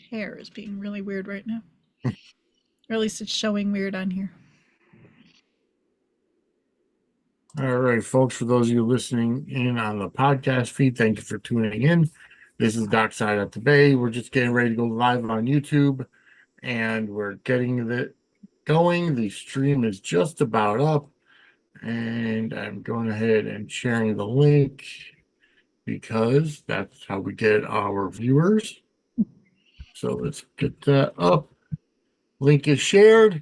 hair is being really weird right now. Or at least it's showing weird on here. All right, folks, for those of you listening in on the podcast feed, thank you for tuning in. This is Dockside at the Bay. We're just getting ready to go live on YouTube, and we're getting it going. The stream is just about up, and I'm going ahead and sharing the link because that's how we get our viewers. So let's get that up. Link is shared,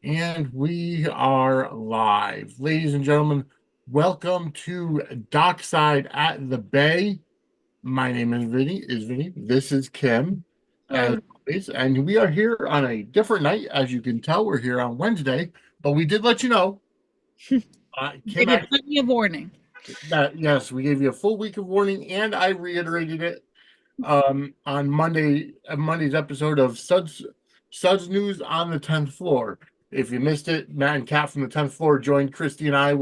and we are live. Ladies and gentlemen, welcome to Dockside at the Bay. My name is Vinnie. This is Kim, as always, and we are here on a different night. As you can tell, we're here on Wednesday, but we did let you know. Give you plenty of warning. That yes, we gave you a full week of warning, and I reiterated it on Monday's episode of Suds News on the 10th floor. If you missed it, Matt and Kat from the 10th floor joined Christy and I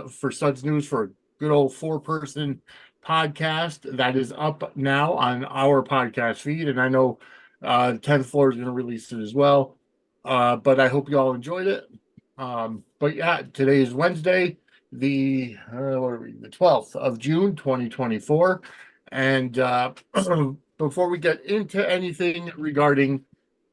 for Suds News for a good old 4-person podcast that is up now on our podcast feed. And I know the 10th floor is going to release it as well. But I hope you all enjoyed it. But yeah, today is Wednesday, the 12th of June, 2024. And before we get into anything regarding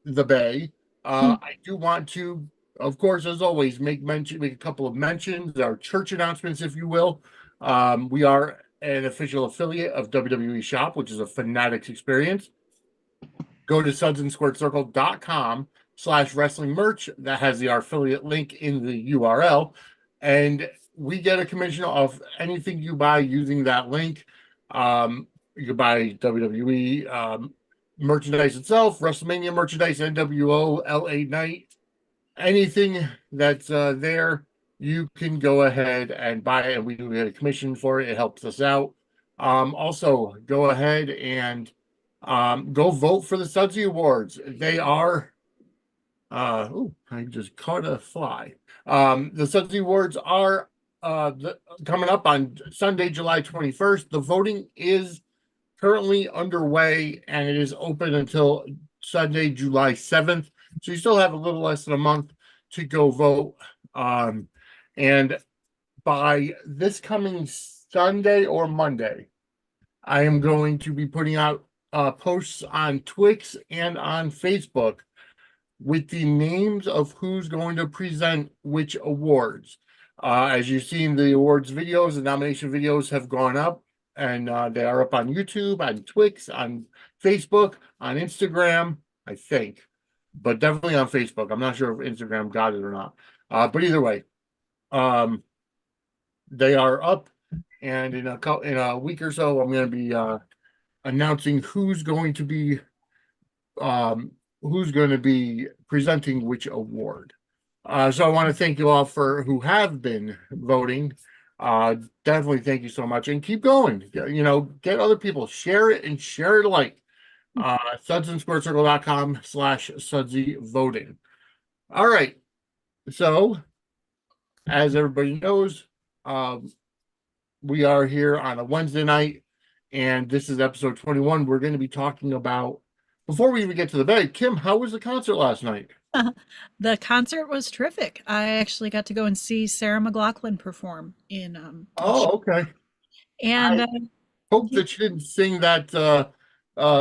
the Bay, I do want to, of course, as always, make a couple of mentions, our church announcements, if you will. We are an official affiliate of WWE Shop, which is a Fanatics experience. Go to sudsandsquaredscircle.com/wrestling merch. That has our affiliate link in the URL. And we get a commission off anything you buy using that link. You can buy WWE merchandise itself, WrestleMania merchandise, NWO, LA Knight, anything that's there, you can go ahead and buy it, and we do get a commission for it. It helps us out. Also, go ahead and go vote for the Sudsy Awards. They are I just caught a fly. The Sudsy Awards are coming up on Sunday, July 21st. The voting is currently underway, and it is open until Sunday, July 7th. So you still have a little less than a month to go vote. And by this coming Sunday or Monday, I am going to be putting out posts on Twix and on Facebook with the names of who's going to present which awards. As you've seen, the awards videos, the nomination videos have gone up, and they are up on YouTube, on Twix, on Facebook, on Instagram, I think, but definitely on Facebook. I'm not sure if Instagram got it or not. But either way, they are up, and in a week or so, I'm going to be announcing who's going to be presenting which award. So I want to thank you all who have been voting. Definitely thank you so much, and keep going. Get other people, share it and share it alike. Sudsandsquaredscircle.com/Sudsy voting. All right. So, as everybody knows, we are here on a Wednesday night, and this is episode 21. We're going to be talking about, before we even get to the bed, Kim, how was the concert last night? The concert was terrific. I actually got to go and see Sarah McLachlan perform in okay. And I hope that you didn't sing that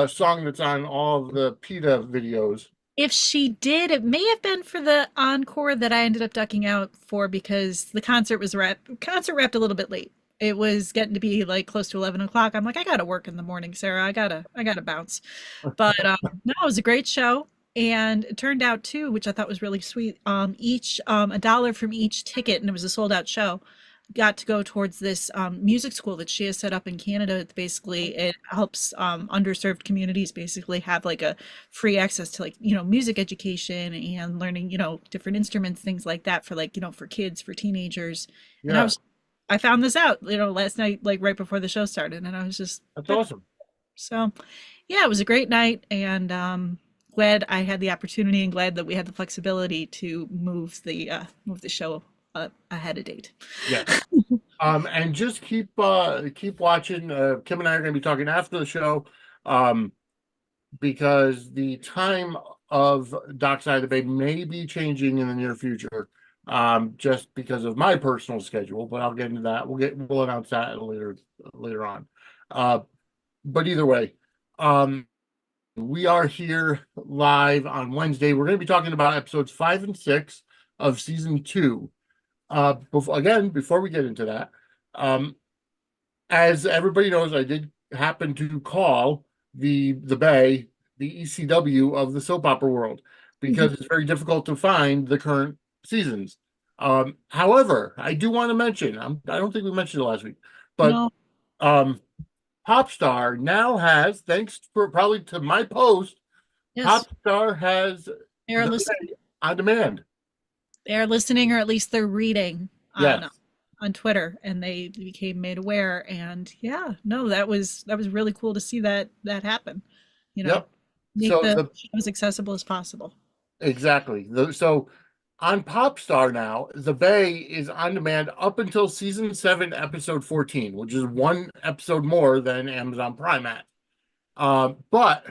song that's on all of the PETA videos. If she did, it may have been for the encore that I ended up ducking out for, because the concert wrapped a little bit late. It was getting to be like close to 11 o'clock. I'm like, I gotta work in the morning, Sarah. I gotta bounce. But no, it was a great show. And it turned out too, which I thought was really sweet. Each $1 from each ticket, and it was a sold out show, got to go towards this music school that she has set up in Canada. Basically, it helps underserved communities basically have like a free access to music education and learning different instruments, things like that, for for kids, for teenagers. Yeah. And I found this out last night, like right before the show started, and I was just, that's awesome. So yeah, it was a great night, and glad I had the opportunity, and glad that we had the flexibility to move the show ahead of date. Yeah. And just keep watching. Kim and I are going to be talking after the show. because the time of Dockside of the Bay may be changing in the near future, just because of my personal schedule. But I'll get into that. We'll announce that later on. Uh, but either way, we are here live on Wednesday. We're going to be talking about episodes 5 and 6 of season 2. Before we get into that, as everybody knows, I did happen to call the Bay the ECW of the soap opera world because it's very difficult to find the current seasons. However, I do want to mention, I don't think we mentioned it last week, but No, Popstar now has, thanks for probably to my post, yes, Popstar has they are the listening. Bay on demand. They are listening, or at least they're reading Yes. on Twitter, and they became made aware. And yeah, no, that was really cool to see that happen. You know, Yep. make So the the show as accessible as possible. Exactly. So on Popstar now, the Bay is on demand up until season 7, episode 14, which is one episode more than Amazon Prime at. But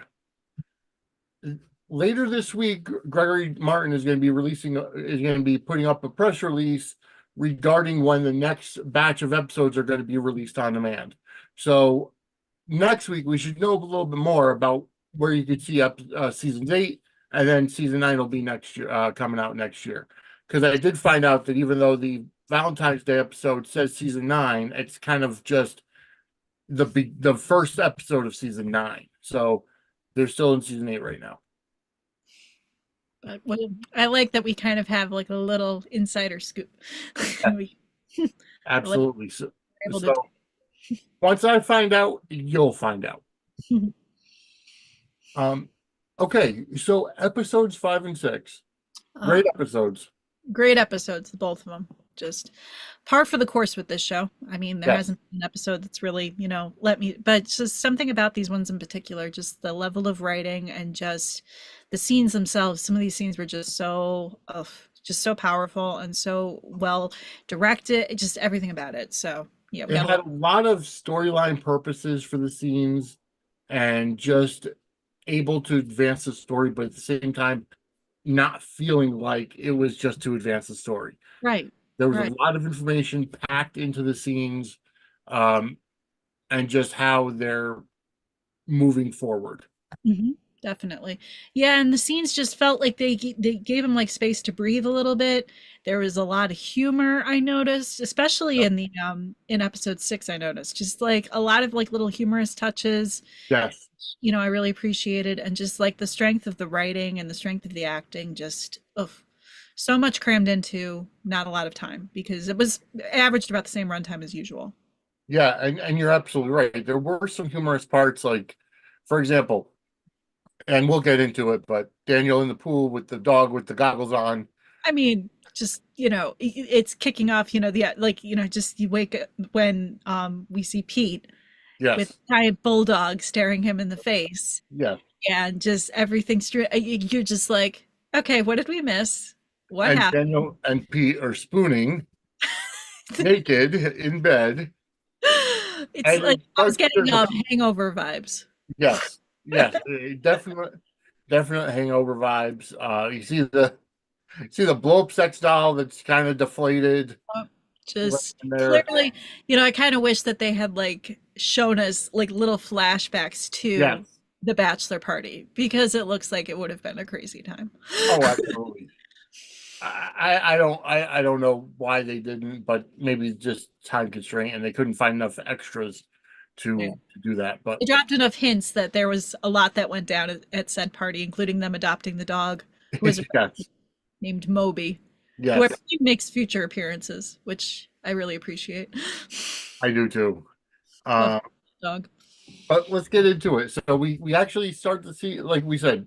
later this week, Gregory Martin is going to be putting up a press release regarding when the next batch of episodes are going to be released on demand. So next week we should know a little bit more about where you could see up seasons 8, and then season 9 will be next year, coming out next year. Because I did find out that even though the Valentine's Day episode says season 9, it's kind of just the first episode of season 9. So they're still in season 8 right now. But I like that we kind of have like a little insider scoop. We like Absolutely. So, we're able to. so once I find out, you'll find out. Um, okay, so episodes 5 and 6, uh, great episodes. Great episodes, the both of them. Just par for the course with this show. I mean, there Yes. hasn't been an episode that's really, let me, but just something about these ones in particular, just the level of writing and just the scenes themselves. Some of these scenes were just so powerful and so well directed, just everything about it. So, yeah, we It got a had lot. a lot of storyline purposes for the scenes and just able to advance the story, but at the same time, not feeling like it was just to advance the story. Right, There was a right. lot of information packed into the scenes, um, and just how they're moving forward. hmm Definitely. Yeah, and the scenes just felt like they gave him like space to breathe a little bit. There was a lot of humor I noticed, especially Yep. in the in episode 6 I noticed. Just like a lot of like little humorous touches, Yes. I really appreciated, and just like the strength of the writing and the strength of the acting, just so much crammed into not a lot of time because it was averaged about the same runtime as usual. Yeah, and you're absolutely right. There were some humorous parts, like, for example, and we'll get into it, but Daniel in the pool with the dog with the goggles on. I mean, just it's kicking off. The like just you wake up when we see Pete with Yes. a giant bulldog staring him in the face, Yes. and just everything's you're just like, okay, what did we miss? What And happened? Daniel and Pete are spooning naked in bed, It's and like it I was starts. getting hangover vibes. Yes, yes, definite hangover vibes. You see the blow up sex doll that's kind of deflated right Just in there. clearly, I kind of wish that they had like shown us like little flashbacks to Yes. the bachelor party because it looks like it would have been a crazy time. Oh, absolutely. I don't know why they didn't, but maybe just time constraint, and they couldn't find enough extras Yeah. to do that. But It dropped enough hints that there was a lot that went down at said party, including them adopting the dog, who was yes, named Moby, who I yes, believe makes future appearances, which I really appreciate. I do too. Love Uh, the dog. but let's get into it. So we actually start to see, like we said,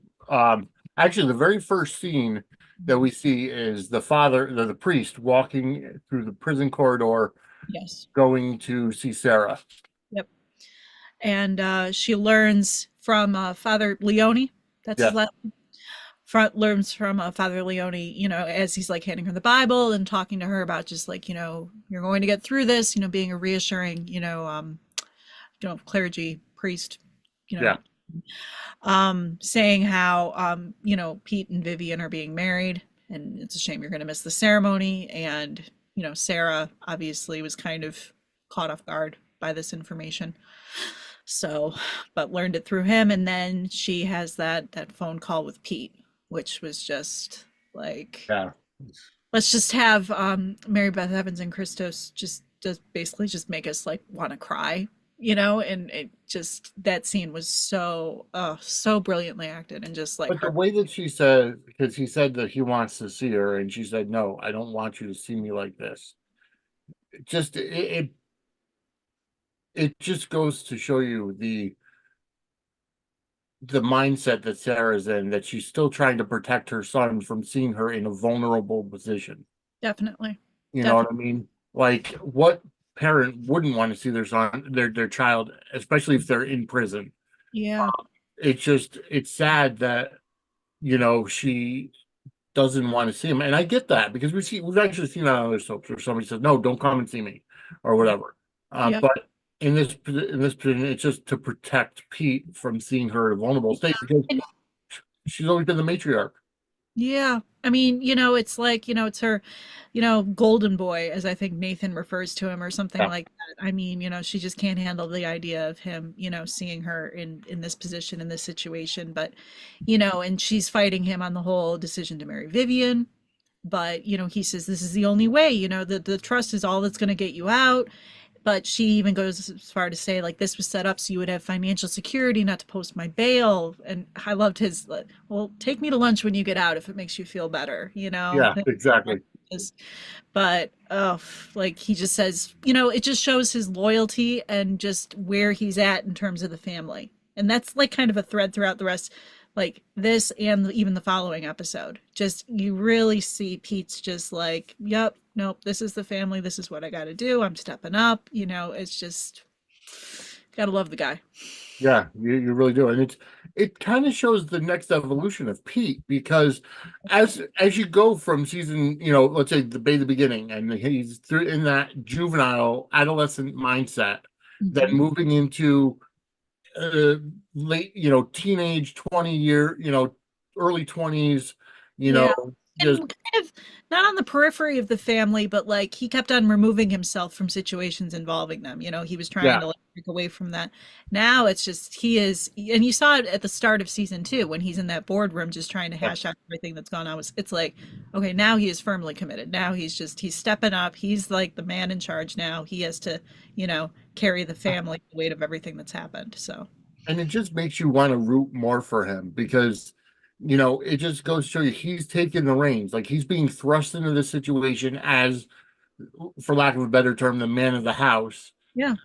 actually the very first scene that we see is the priest walking through the prison corridor, Yes. going to see Sarah. Yep. And she learns from Father Leone. That's his Yes, last. Learns from Father Leone, as he's like handing her the Bible and talking to her about just like, you're going to get through this, being a reassuring, clergy priest, you know, yeah, saying how Pete and Vivian are being married, and it's a shame you're going to miss the ceremony. And Sarah obviously was kind of caught off guard by this information, so but learned it through him. And then she has that phone call with Pete, which was just like, Yeah. let's just have Mary Beth Evans and Christos just basically just make us like want to cry, and it just, that scene was so brilliantly acted, and just like But the her. way that she said, because he said that he wants to see her, and she said, "No, I don't want you to see me like this." It just it just goes to show you the mindset that Sarah's in, that she's still trying to protect her son from seeing her in a vulnerable position. Definitely. You know what Definitely. I mean? Like, what parent wouldn't want to see their son, their child, especially if they're in prison? Yeah. It's sad that she doesn't want to see him, and I get that because we've actually seen that on other soaps where somebody says, "No, don't come and see me," or whatever. Yeah. But in this position, it's just to protect Pete from seeing her in a vulnerable state because And she's always been the matriarch. yeah, I mean, it's like, it's her, golden boy, as I think Nathan refers to him, or something Yeah, like that. I mean, she just can't handle the idea of him, seeing her in this position, in this situation. But, and she's fighting him on the whole decision to marry Vivian. But, he says this is the only way, the trust is all that's going to get you out. But she even goes as far to say, like, this was set up so you would have financial security, not to post my bail. And I loved his, like, well, take me to lunch when you get out if it makes you feel better, yeah, exactly. but like he just says, it just shows his loyalty and just where he's at in terms of the family. And that's like kind of a thread throughout the rest, like this and even the following episode. Just you really see Pete's just like, yep, nope, this is the family, this is what I got to do, I'm stepping up. It's just, gotta love the guy. Yeah, you really do, and it kind of shows the next evolution of Pete because as you go from season, let's say the beginning, and he's through in that juvenile adolescent mindset, then Mhm. moving into uh, late, teenage 20 year, early 20s, you Yeah. know, And just kind of not on the periphery of the family, but like he kept on removing himself from situations involving them. He was trying yeah, to like break away from that. Now it's just he is, and you saw it at the start of season 2 when he's in that boardroom just trying to yeah. hash out everything that's gone on. It's like, okay, now he is firmly committed. Now he's stepping up. He's like the man in charge now. He has to, carry the family, the weight of everything that's happened. So And it just makes you want to root more for him because it just goes to show you he's taking the reins, like he's being thrust into this situation as, for lack of a better term, the man of the house. yeah,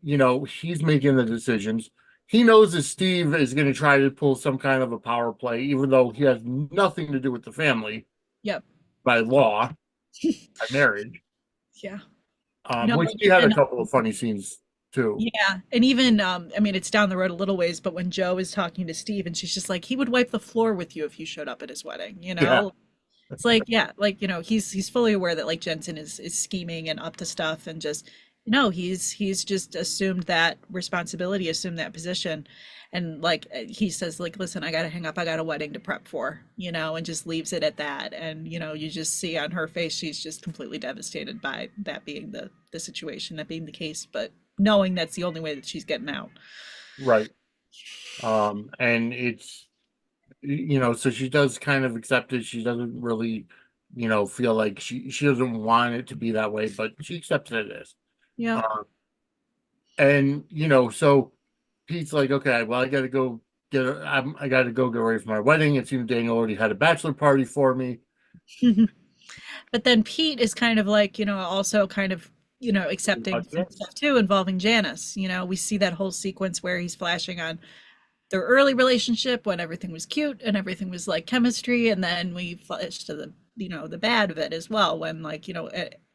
He's making the decisions. He knows that Steve is going to try to pull some kind of a power play, even though he has nothing to do with the family yep, by law, by marriage. yeah. Which he had a couple of funny scenes too. Yeah, and even I mean it's down the road a little ways, but when Joe is talking to Steve and she's just like, he would wipe the floor with you if you showed up at his wedding, Yeah, It's like, yeah, like, he's fully aware that like Jensen is scheming and up to stuff, and just no, he's just assumed that responsibility, assumed that position. And like he says, like, listen, I gotta hang up, I got a wedding to prep for, and just leaves it at that. And you just see on her face she's just completely devastated by that being the situation, that being the case, but knowing that's the only way that she's getting out. right. And it's so she does kind of accept it. She doesn't really, feel like she doesn't want it to be that way, but she accepts it as. Yeah. Uh, and so Pete's like, okay, well, I got to go I got to go get ready for my wedding. It seems Daniel already had a bachelor party for me. But then Pete is kind of like, also kind of, accepting some stuff too involving Janice. We see that whole sequence where he's flashing on their early relationship when everything was cute and everything was like chemistry, and then we flash to the bad of it as well when, like,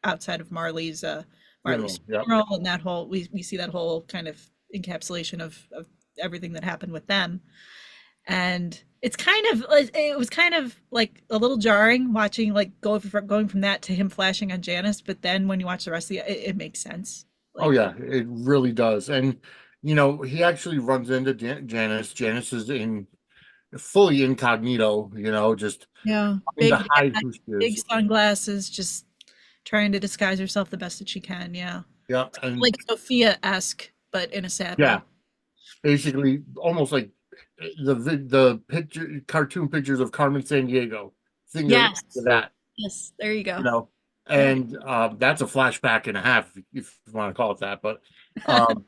outside of Marley's Funeral. Yep. funeral, and that whole, we see that whole kind of encapsulation of everything that happened with them. And it was kind of like a little jarring watching, like, going from that to him flashing on Janice, but then when you watch the rest of it makes sense, Oh like. yeah, it really does. And he actually runs into Janice. Janice is in fully incognito, just Yeah, trying to big hide hat, who she big is. sunglasses, just trying to disguise herself the best that she can. Yeah, Yeah, and like Sophia-esque, but in a sad yeah, way. basically almost like the picture cartoon pictures of Carmen San Diego. Think of Yes, that, yes, there you you go. know, Yep. and that's a flashback and a half, if you want to call it that. But um,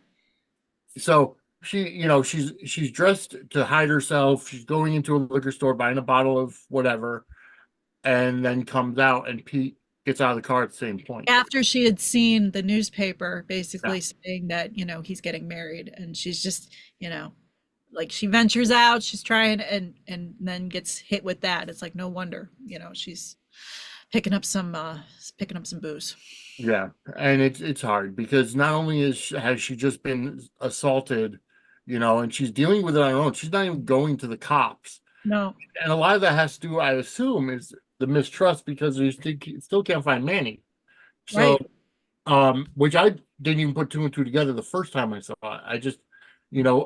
so she's dressed to hide herself. She's going into a liquor store buying a bottle of whatever, and then comes out, and Pete gets out of the car at the same point. After she had seen the newspaper Yeah, basically saying that, he's getting married, and she's just, like she ventures out, she's trying and then gets hit with that. It's like no wonder, she's picking up some booze. yeah, and it's hard because not only has she just been assaulted, and she's dealing with it on her own. She's not even going to the cops, No, and a lot of that has to do, I assume, is the mistrust because we still can't find Manny. So, right. which I didn't even put two and two together the first time I saw it. I just,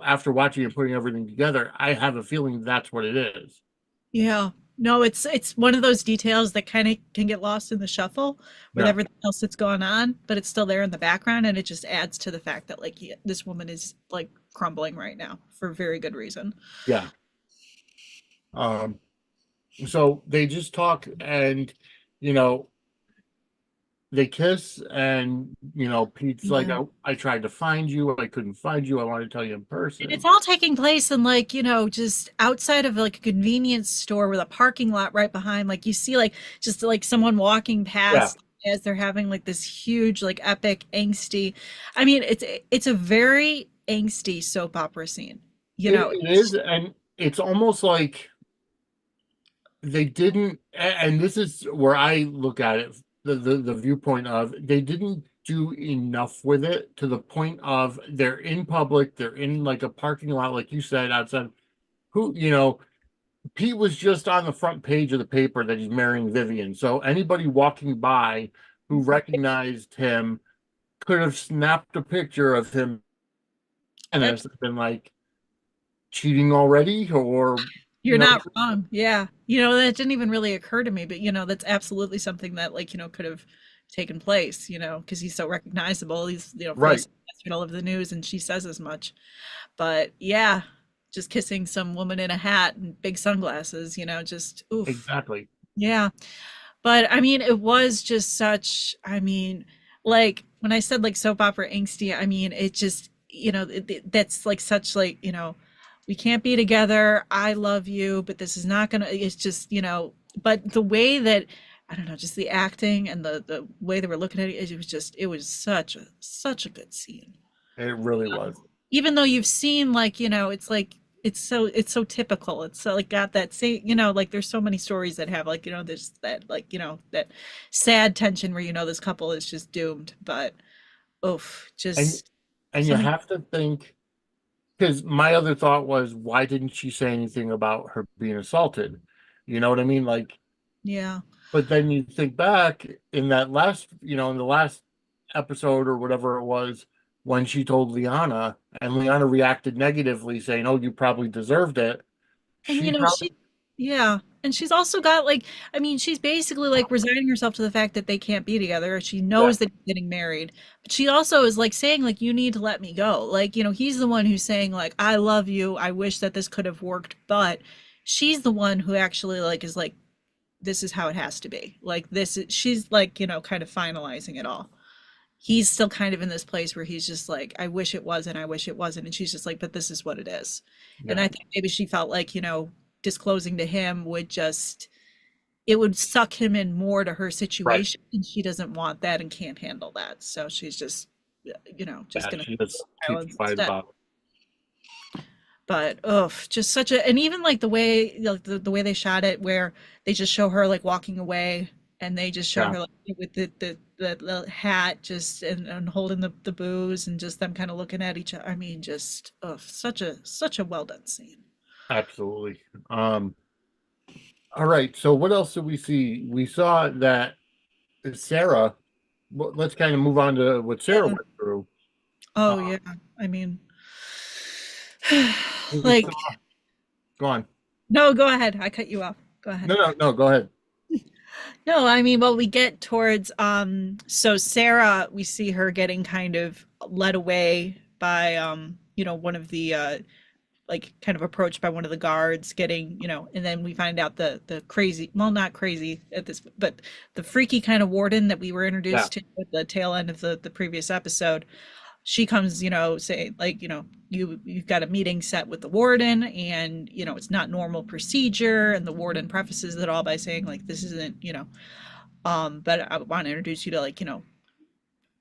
after watching and putting everything together, I have a feeling that's what it is. Yeah. No, it's one of those details that kind of can get lost in the shuffle with Yeah, everything else that's going on, but it's still there in the background, and it just adds to the fact that like this woman is like crumbling right now for very good reason. yeah. Um, so they just talk, and you know they kiss, and Pete's like, Yeah. I tried to find you, I couldn't find you, I wanted to tell you in And it's person. all taking place in like, just outside of like a convenience store with a parking lot right behind. Like you see like just like someone walking Yeah, past as they're having like this huge, like epic angsty. I mean, it's a very angsty soap opera scene. You know, it is, and it's almost like they didn't, and this is where I look at it, the viewpoint of they didn't do enough with it to the point of they're in public, they're in like a parking lot, like you said, outside. Who, Pete was just on the front page of the paper that he's marrying Vivian. So anybody walking by who recognized him could have snapped a picture of him and yep, it's been like cheating already, or you're not wrong. Yeah. That didn't even really occur to me, but that's absolutely something that like, could have taken place, because he's so recognizable. He's, right, face all over the news, and she says as much. But yeah, just kissing some woman in a hat and big sunglasses, just oof. exactly. Yeah. But I mean, it was just such, I mean, like when I said like soap opera angsty, I mean, it just, that's like such like, we can't be together. I love you, but this is not gonna, it's just, but the way that, I don't know, just the acting and the way they were looking at it, it was just, it was such a good scene. It really was. Even though you've seen like it's like it's so typical, it's so like got that same, like there's so many stories that have like there's that like that sad tension where this couple is just doomed, but oof, And just and you something. have to think, because my other thought was, why didn't she say anything about her being assaulted? You know what I mean? Like, Yeah, but then you think back in that last, in the last episode or whatever it was, when she told Liana, and Liana reacted negatively, saying, "Oh, you probably deserved it." and She probably, yeah, and she's also got like, I mean, she's basically like resigning herself to the fact that they can't be together. She yeah, knows that he's getting married, but she also is like saying like, you need to let me go. Like, he's the one who's saying like, I love you, I wish that this could have worked, but she's the one who actually like is like, this is how it has to be. Like this is, she's like, kind of finalizing it all. He's still kind of in this place where he's just like, I wish it wasn't, I wish it wasn't. And she's just like, but this is what it is. And yeah, I think maybe she felt like, disclosing to him would just, it would suck him in more to her right. situation. And she doesn't want that and can't handle that. So she's just, just Yeah, going to she just keeps silence quiet instead. about But oh, just such a, and even like the way like the way they shot it, where they just show her like walking away, and they just it. show Yeah, her like with the hat just and holding the booze, and just them kind of looking at each other. I mean, just oh, such a well done scene. absolutely. Um, all right. So what else did we see? We saw that Sarah. Well, let's kind of move on to what Sarah Yeah. went through. Oh Uh, yeah. I mean. We Like, saw, go on. no, go ahead. I cut you off. Go ahead. No, go ahead. No, I mean, well, we get towards so Sarah, we see her getting kind of led away by one of the like kind of approached by one of the guards getting, and then we find out the crazy, well, not crazy at this, but the freaky kind of warden that we were Yeah, introduced to at the tail end of the previous episode. She comes, saying like, you've got a meeting set with the warden, and it's not normal procedure, and the warden prefaces it all by saying like this isn't, but I want to introduce you to like,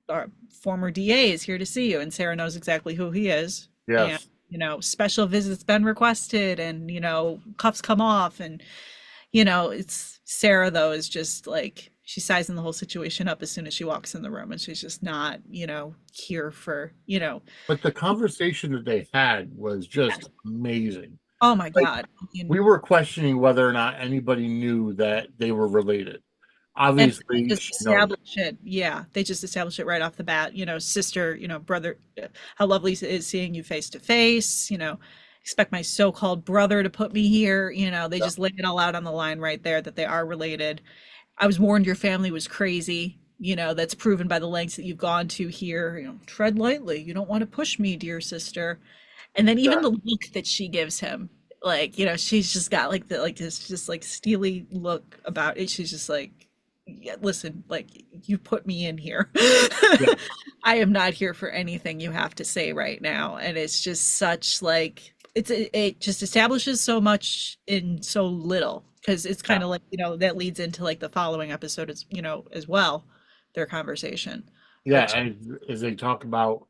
our former DA is here to see you, and Sarah knows exactly who he is, and yes. special visits been requested, and cuffs come off, and it's Sarah though is just like she's sizing the whole situation up as soon as she walks in the room, and she's just not, here for, But the conversation that they had was just amazing. oh my Like, God. I we mean, were questioning whether or not anybody knew that they were related. and they Obviously, just she knows. establish it. Yeah, they just establish it right off the bat. Sister, brother, how lovely it is seeing you face to face. Expect my so-called brother to put me here. They Yeah, just lay it all out on the line right there that they are related. I was warned your family was crazy. That's proven by the lengths that you've gone to here. Tread lightly. You don't want to push me, dear sister. And then even yeah, the look that she gives him, like, she's just got like this just like steely look about it. She's just like, yeah, listen, like you put me in here. yeah, I am not here for anything you have to say right now. And it's just such like it just establishes so much in so little, because it's yeah. kind of like, that leads into like the following episode as as well, their conversation. Yeah, But and as they talk about,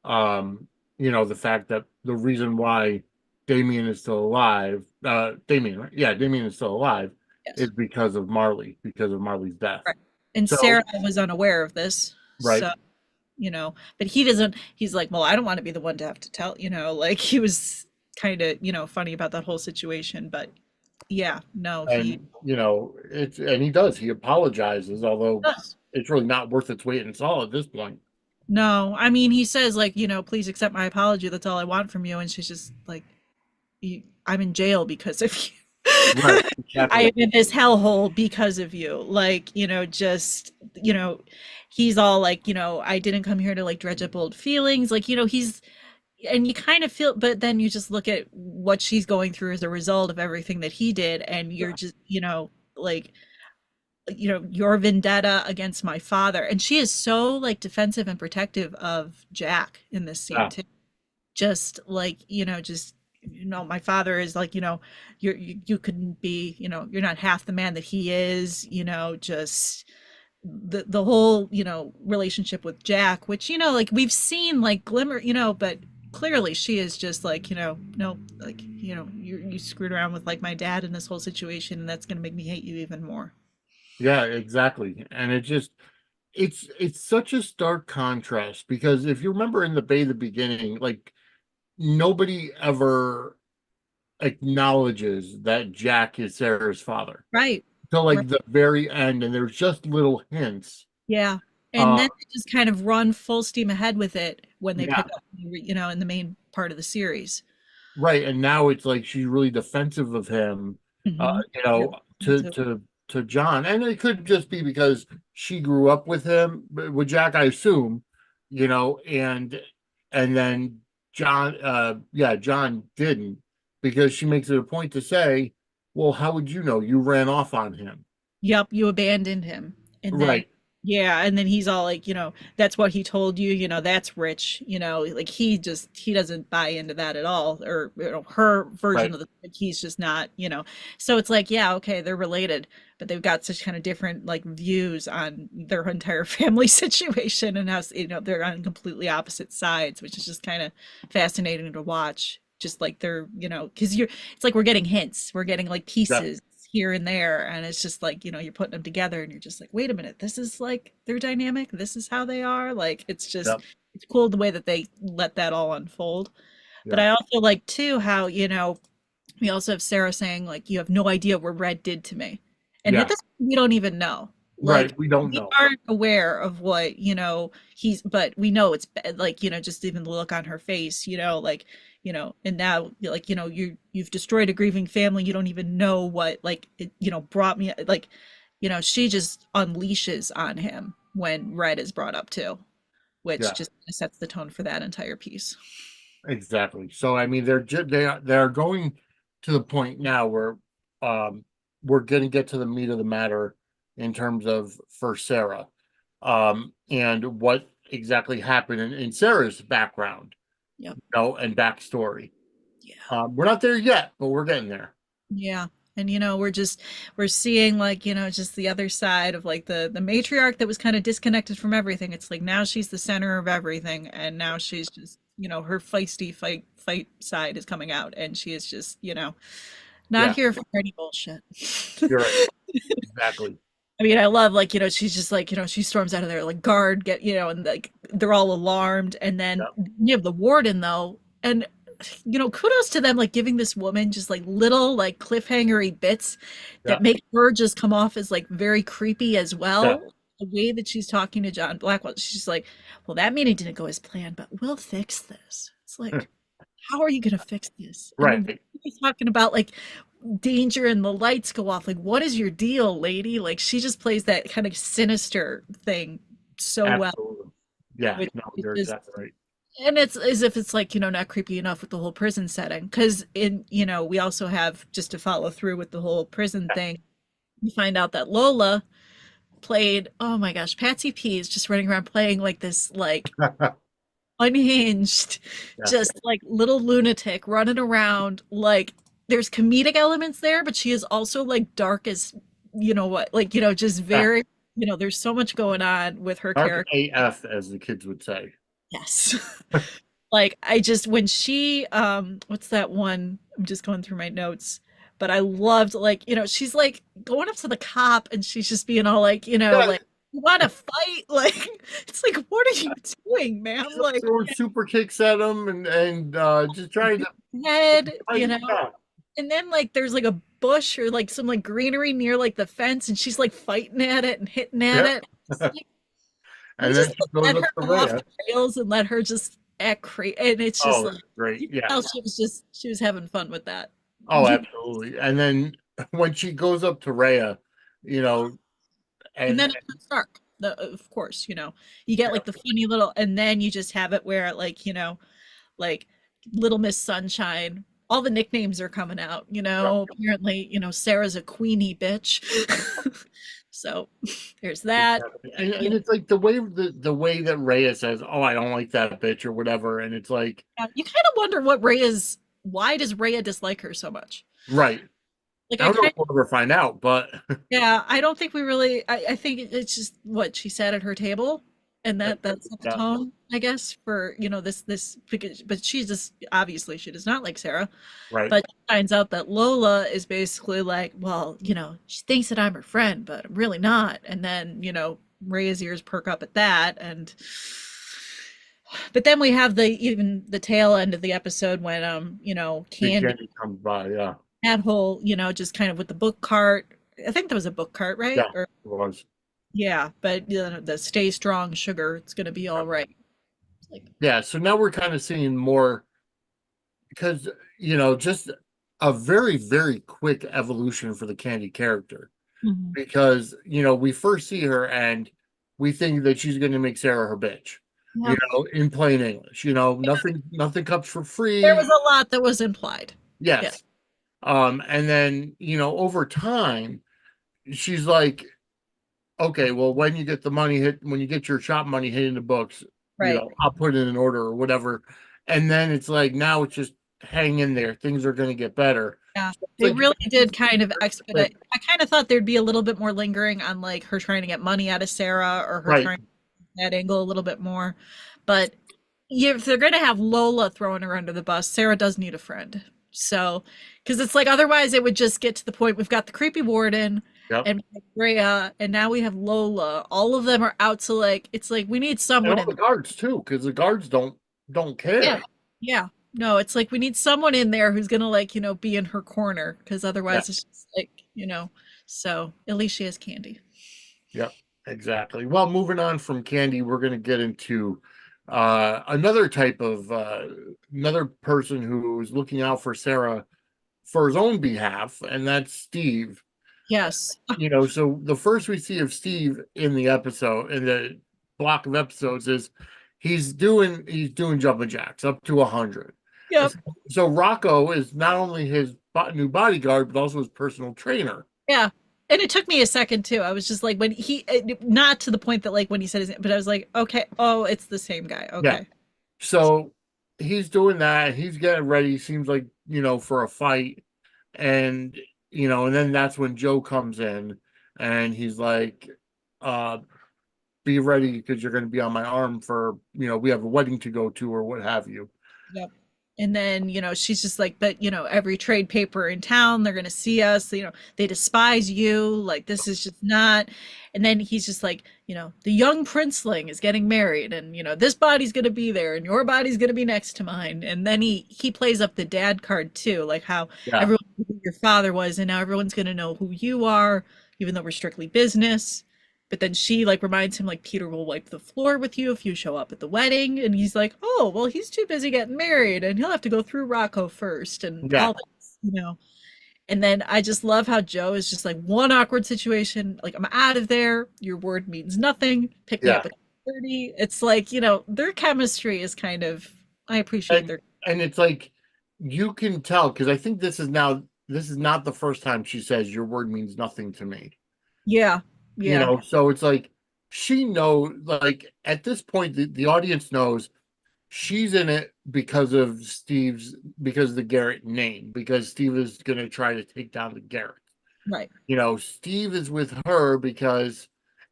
um, the fact that the reason why Damien is still alive, Damien, right? Yeah, Damien is still alive, yes. is because of Marley's death. Right. And So, Sarah was unaware of this. right, So, but he doesn't, he's like, well, I don't want to be the one to have to tell, like he was kind of, funny about that whole situation. But yeah, no, he and he does, he apologizes, although does. it's really not worth its weight in salt at this point. No, I mean, he says, like, please accept my apology. That's all I want from you. And she's just like, I'm in jail because of you. Right, I am exactly. in this hellhole because of you. Like, just, he's all like, I didn't come here to like dredge up old feelings. Like, he's, and you kind of feel, but then you just look at what she's going through as a result of everything that he did. And you're Yeah, just, like, your vendetta against my father. And she is so like defensive and protective of Jack in this scene yeah, too. Just like, just, my father is like, you couldn't be, you're not half the man that he is, just the whole, relationship with Jack, which, like we've seen like glimmer, but clearly she is just like, no, like, you screwed around with like my dad in this whole situation, and that's going to make me hate you even more. yeah, exactly. And it's such a stark contrast because if you remember in the beginning, like nobody ever acknowledges that Jack is Sarah's father Right. till Right. like the very end, and there's just little hints. Yeah. And Uh, then they just kind of run full steam ahead with it when they yeah, pick up, in the main part of the series. right. And now it's like she's really defensive of him, Hmm. Yeah. Me to too. John, and it could just be because she grew up with him, with Jack, I assume, and then John, yeah, John didn't, because she makes it a point to say, "Well, how would you know? You ran off on him." Yep, you abandoned him. And then, Right, yeah, and then he's all like, that's what he told you, that's rich, like he doesn't buy into that at all. Or, her version right, of like, he's just not, So it's like, yeah, okay, they're related, but they've got such kind of different like views on their entire family situation, and how, they're on completely opposite sides, which is just kind of fascinating to watch. Just like they're, because it's like we're getting hints, we're getting like yeah, pieces here and there, and it's just like, you're putting them together, and you're just like, wait a minute, this is like their dynamic, this is how they are, like it's yeah, just, it's cool the way that they let that all unfold. But yeah, I also like too how, we also have Sarah saying like, you have no idea what Red did to me, and at yeah, this point, we don't even know, Like, Right. We don't we know. aren't aware of what, but we know it's like, just even the look on her face, like, and now, like, you've destroyed a grieving family. You don't even know what, like, it, brought me, like, she just unleashes on him when Red is brought up too, which Yeah, just sets the tone for that entire piece. exactly. So I mean, they're going to the point now where um we're going to get to the meat of the matter in terms of for Sarah, and what exactly happened in Sarah's background, Yep. and backstory. Yeah. We're not there yet, but we're getting there. Yeah. And we're seeing, like, just the other side of, like, the matriarch that was kind of disconnected from everything. It's like now she's the center of everything, and now she's just, her feisty fight side is coming out, and she is just, not Yeah, here for any bullshit. you're right. Exactly. I mean, I love, like, she's just like, she storms out of there like, guard, get, and like they're all alarmed, and then Yeah, you have the warden though, and kudos to them, like, giving this woman just like little, like, cliffhangery bits that yeah, make her just come off as like very creepy as yeah. well. The way that she's talking to John Blackwell, she's just like, well, that meeting didn't go as planned, but we'll fix this. It's like, how are you going to fix this? And then Right. he's talking about, like, danger and the lights go off. Like, what is your deal, lady? Like, she just plays that kind of sinister thing so well. Absolutely. Yeah. Which No, is you're just, exactly right. and it's as if it's like, not creepy enough with the whole prison setting. Because we also have, just to follow through with the whole prison thing, you find out that Lola played, oh my gosh, Patsy P is just running around playing like this, like, unhinged, Yeah. just like little lunatic running around. Like, there's comedic elements there, but she is also like dark as, what, like, just Yeah. very, there's so much going on with her Dark character. AF, as the kids would say. Yes. Like, I just, when she, what's that one? I'm just going through my notes. But I loved, like, she's like going up to the cop, and she's just being all like, Yeah, like, you want to fight? Like, it's like, what are you doing, ma'am? Like, throwing super kicks at him and just trying to head, fight. Yeah. and then, like, there's like a bush or like some like greenery near like the fence, and she's like fighting at it and hitting at Yeah. it. It's like, you And then just she goes let up her to go off Rhea. the rails and let her just act crazy, and it's just Oh, like, great. you can Yeah. tell she was having fun with that. Oh, absolutely. And then when she goes up to Rhea, you know, And and then it turns dark. Of course, you get like the funny little, and then you just have it where, like, like Little Miss Sunshine. All the nicknames are coming out. Apparently, Sarah's a queenie bitch. So there's that. and it's like the way that Rhea says, "Oh, I don't like that bitch" or whatever, and it's like, You kind of wonder what Rhea's. Why does Rhea dislike her so much? right. Like, I don't know if we'll ever find out, but yeah, I don't think we really. I think it's just what she sat at her table, and that's set the yeah, tone, I guess, for this. Because, but she just, obviously, she does not like Sarah. right. But she finds out that Lola is basically like, well, she thinks that I'm her friend, but I'm really not. And then, Rhea's ears perk up at that, and but then we have even the tail end of the episode when, Big Candy, Jenny comes by, yeah, that whole, just kind of with the book cart. I think that was a book cart, right? yeah, Or, it was, yeah, but, the stay strong sugar, it's gonna be all right. Like, yeah. So now we're kind of seeing more because just a very very quick evolution for the Candy character mhm. because we first see her and we think that she's going to make Sarah her bitch, Yeah, in plain English, nothing comes for there was free. a lot that was implied. Yeah, Yes. And then over time she's like, okay, well, when you get your shop money hit in the books, right. I'll put it in order or whatever. And then it's like, now it's just hang in there. Things are going to get better. Yeah, So it's they like, really did kind of expedite. I kind of thought there'd be a little bit more lingering on, like, her trying to get money out of Sarah, or her right. trying that angle a little bit more. But yeah, if they're going to have Lola throwing her under the bus, Sarah does need a friend. So, because it's like, otherwise it would just get to the point, we've got the creepy warden Yep. and Rhea, and now we have Lola. All of them are out to, like, it's like we need And someone all in the there. guards too, because the guards don't Yeah. care. Yeah. No, it's like we need someone in there who's gonna, like, be in her corner, because Yeah. otherwise it's just like, so at least she has Candy. Yep, exactly. Well, moving on from Candy, we're going to get into another type of another person who's looking out for Sarah for his own behalf, and that's Steve. Yes. So the first we see of Steve in the episode, in the block of episodes, is he's doing jumping jacks up to 100. Yep. So Rocco is not only his new bodyguard, but also his personal trainer. Yeah. And it took me a second too. I was just like, when not to the point that like when he said his, but I was like, okay, oh, it's the same guy. Yeah. Okay. So he's doing that. He's getting ready. Seems like, for a fight. And, and then that's when Joe comes in and he's like, uh, be ready because you're going to be on my arm for, we have a wedding to go to or what have you. Yep. And then, she's just like, but, every trade paper in town, they're going to see us, they despise you. Like, this is just not. And then he's just like, the young princeling is getting married and, this body's going to be there and your body's going to be next to mine. And then he plays up the dad card too, like how Yeah. everyone knew who your father was and now everyone's going to know who you are, even though we're strictly business. But then she like reminds him like Peter will wipe the floor with you if you show up at the wedding, and he's like, oh well, he's too busy getting married, and he'll have to go through Rocco first, and Yeah. all this. And then I just love how Joe is just like one awkward situation, like I'm out of there. Your word means nothing. Pick me Yeah. up at 30. It's like their chemistry is kind of. I appreciate And, their. and it's like, you can tell because I think this is not the first time she says your word means nothing to me. Yeah, yeah, So it's like she knows, like at this point, the audience knows she's in it because of the Garrett name, because Steve is going to try to take down the Garrett. right. Steve is with her because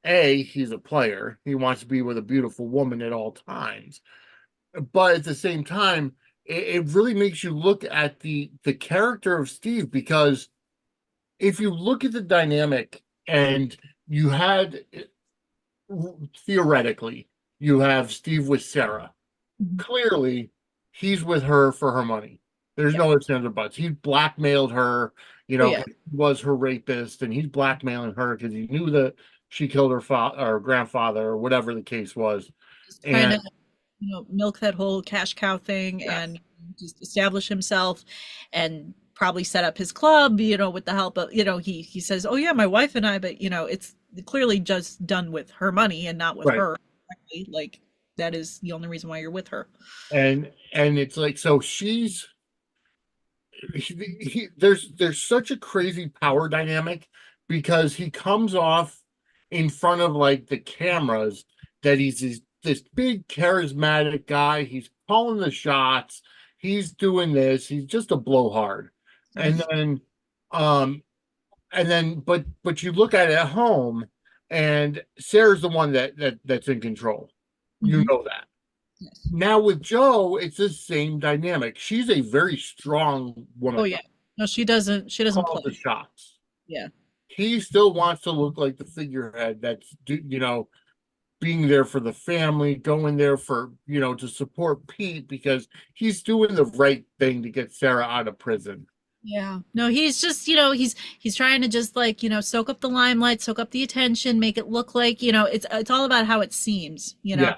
he's a player. He wants to be with a beautiful woman at all times. But at the same time, it really makes you look at the character of Steve, because if you look at the dynamic and you had theoretically you have Steve with Sarah. Mhm. Clearly, he's with her for her money. There's Yeah. no ifs, ands, or buts. He blackmailed her, Oh yeah. 'cause he was her rapist, and he's blackmailing her because he knew that she killed her father or grandfather or whatever the case was. Just trying to And milk that whole cash cow thing yes, and just establish himself and probably set up his club, with the help of, he says, oh yeah, my wife and I, but it's clearly just done with her money and not with right. her. Like that is the only reason why you're with her. And it's like, so there's such a crazy power dynamic, because he comes off in front of like the cameras that he's this big charismatic guy. He's calling the shots. He's doing this. He's just a blowhard. And then um but you look at it at home, and Sarah's the one that's in control. You Mhm. know that. Yes. Now with Joe, it's the same dynamic. She's a very strong Oh woman. yeah. No, she doesn't Call the play. shots. Yeah. He still wants to look like the figurehead that's being there for the family, going there for to support Pete, because he's doing the right thing to get Sarah out of prison. Yeah. No, he's just, he's trying to just like, soak up the limelight, soak up the attention, make it look like, it's all about how it seems, Yeah,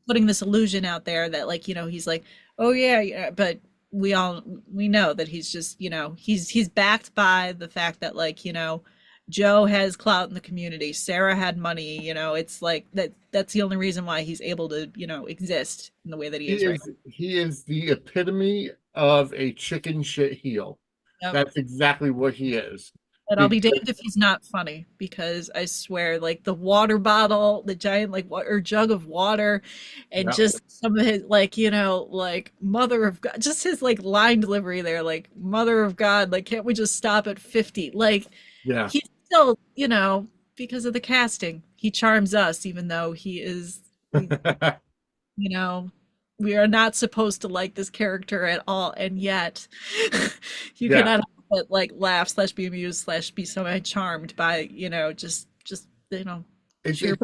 putting this illusion out there that like, he's like, oh yeah, yeah, but we know that he's just, he's backed by the fact that like, Joe has clout in the community, Sarah had money, it's like that's the only reason why he's able to, exist in the way that he he is right is he is the epitome of a chicken shit heel. now. Yep. That's exactly what he is. But I'll be Because damned if he's not funny because I swear, like the water bottle, the giant like water jug of water, and yeah, just some of his like like Mother of God, just his like line delivery there, like Mother of God, like can't we just stop at 50? Like yeah. he's still because of the casting, he charms us even though he is you know we are not supposed to like this character at all, and yet you Yeah. cannot help but like laugh slash be amused slash be so charmed by just It's sheer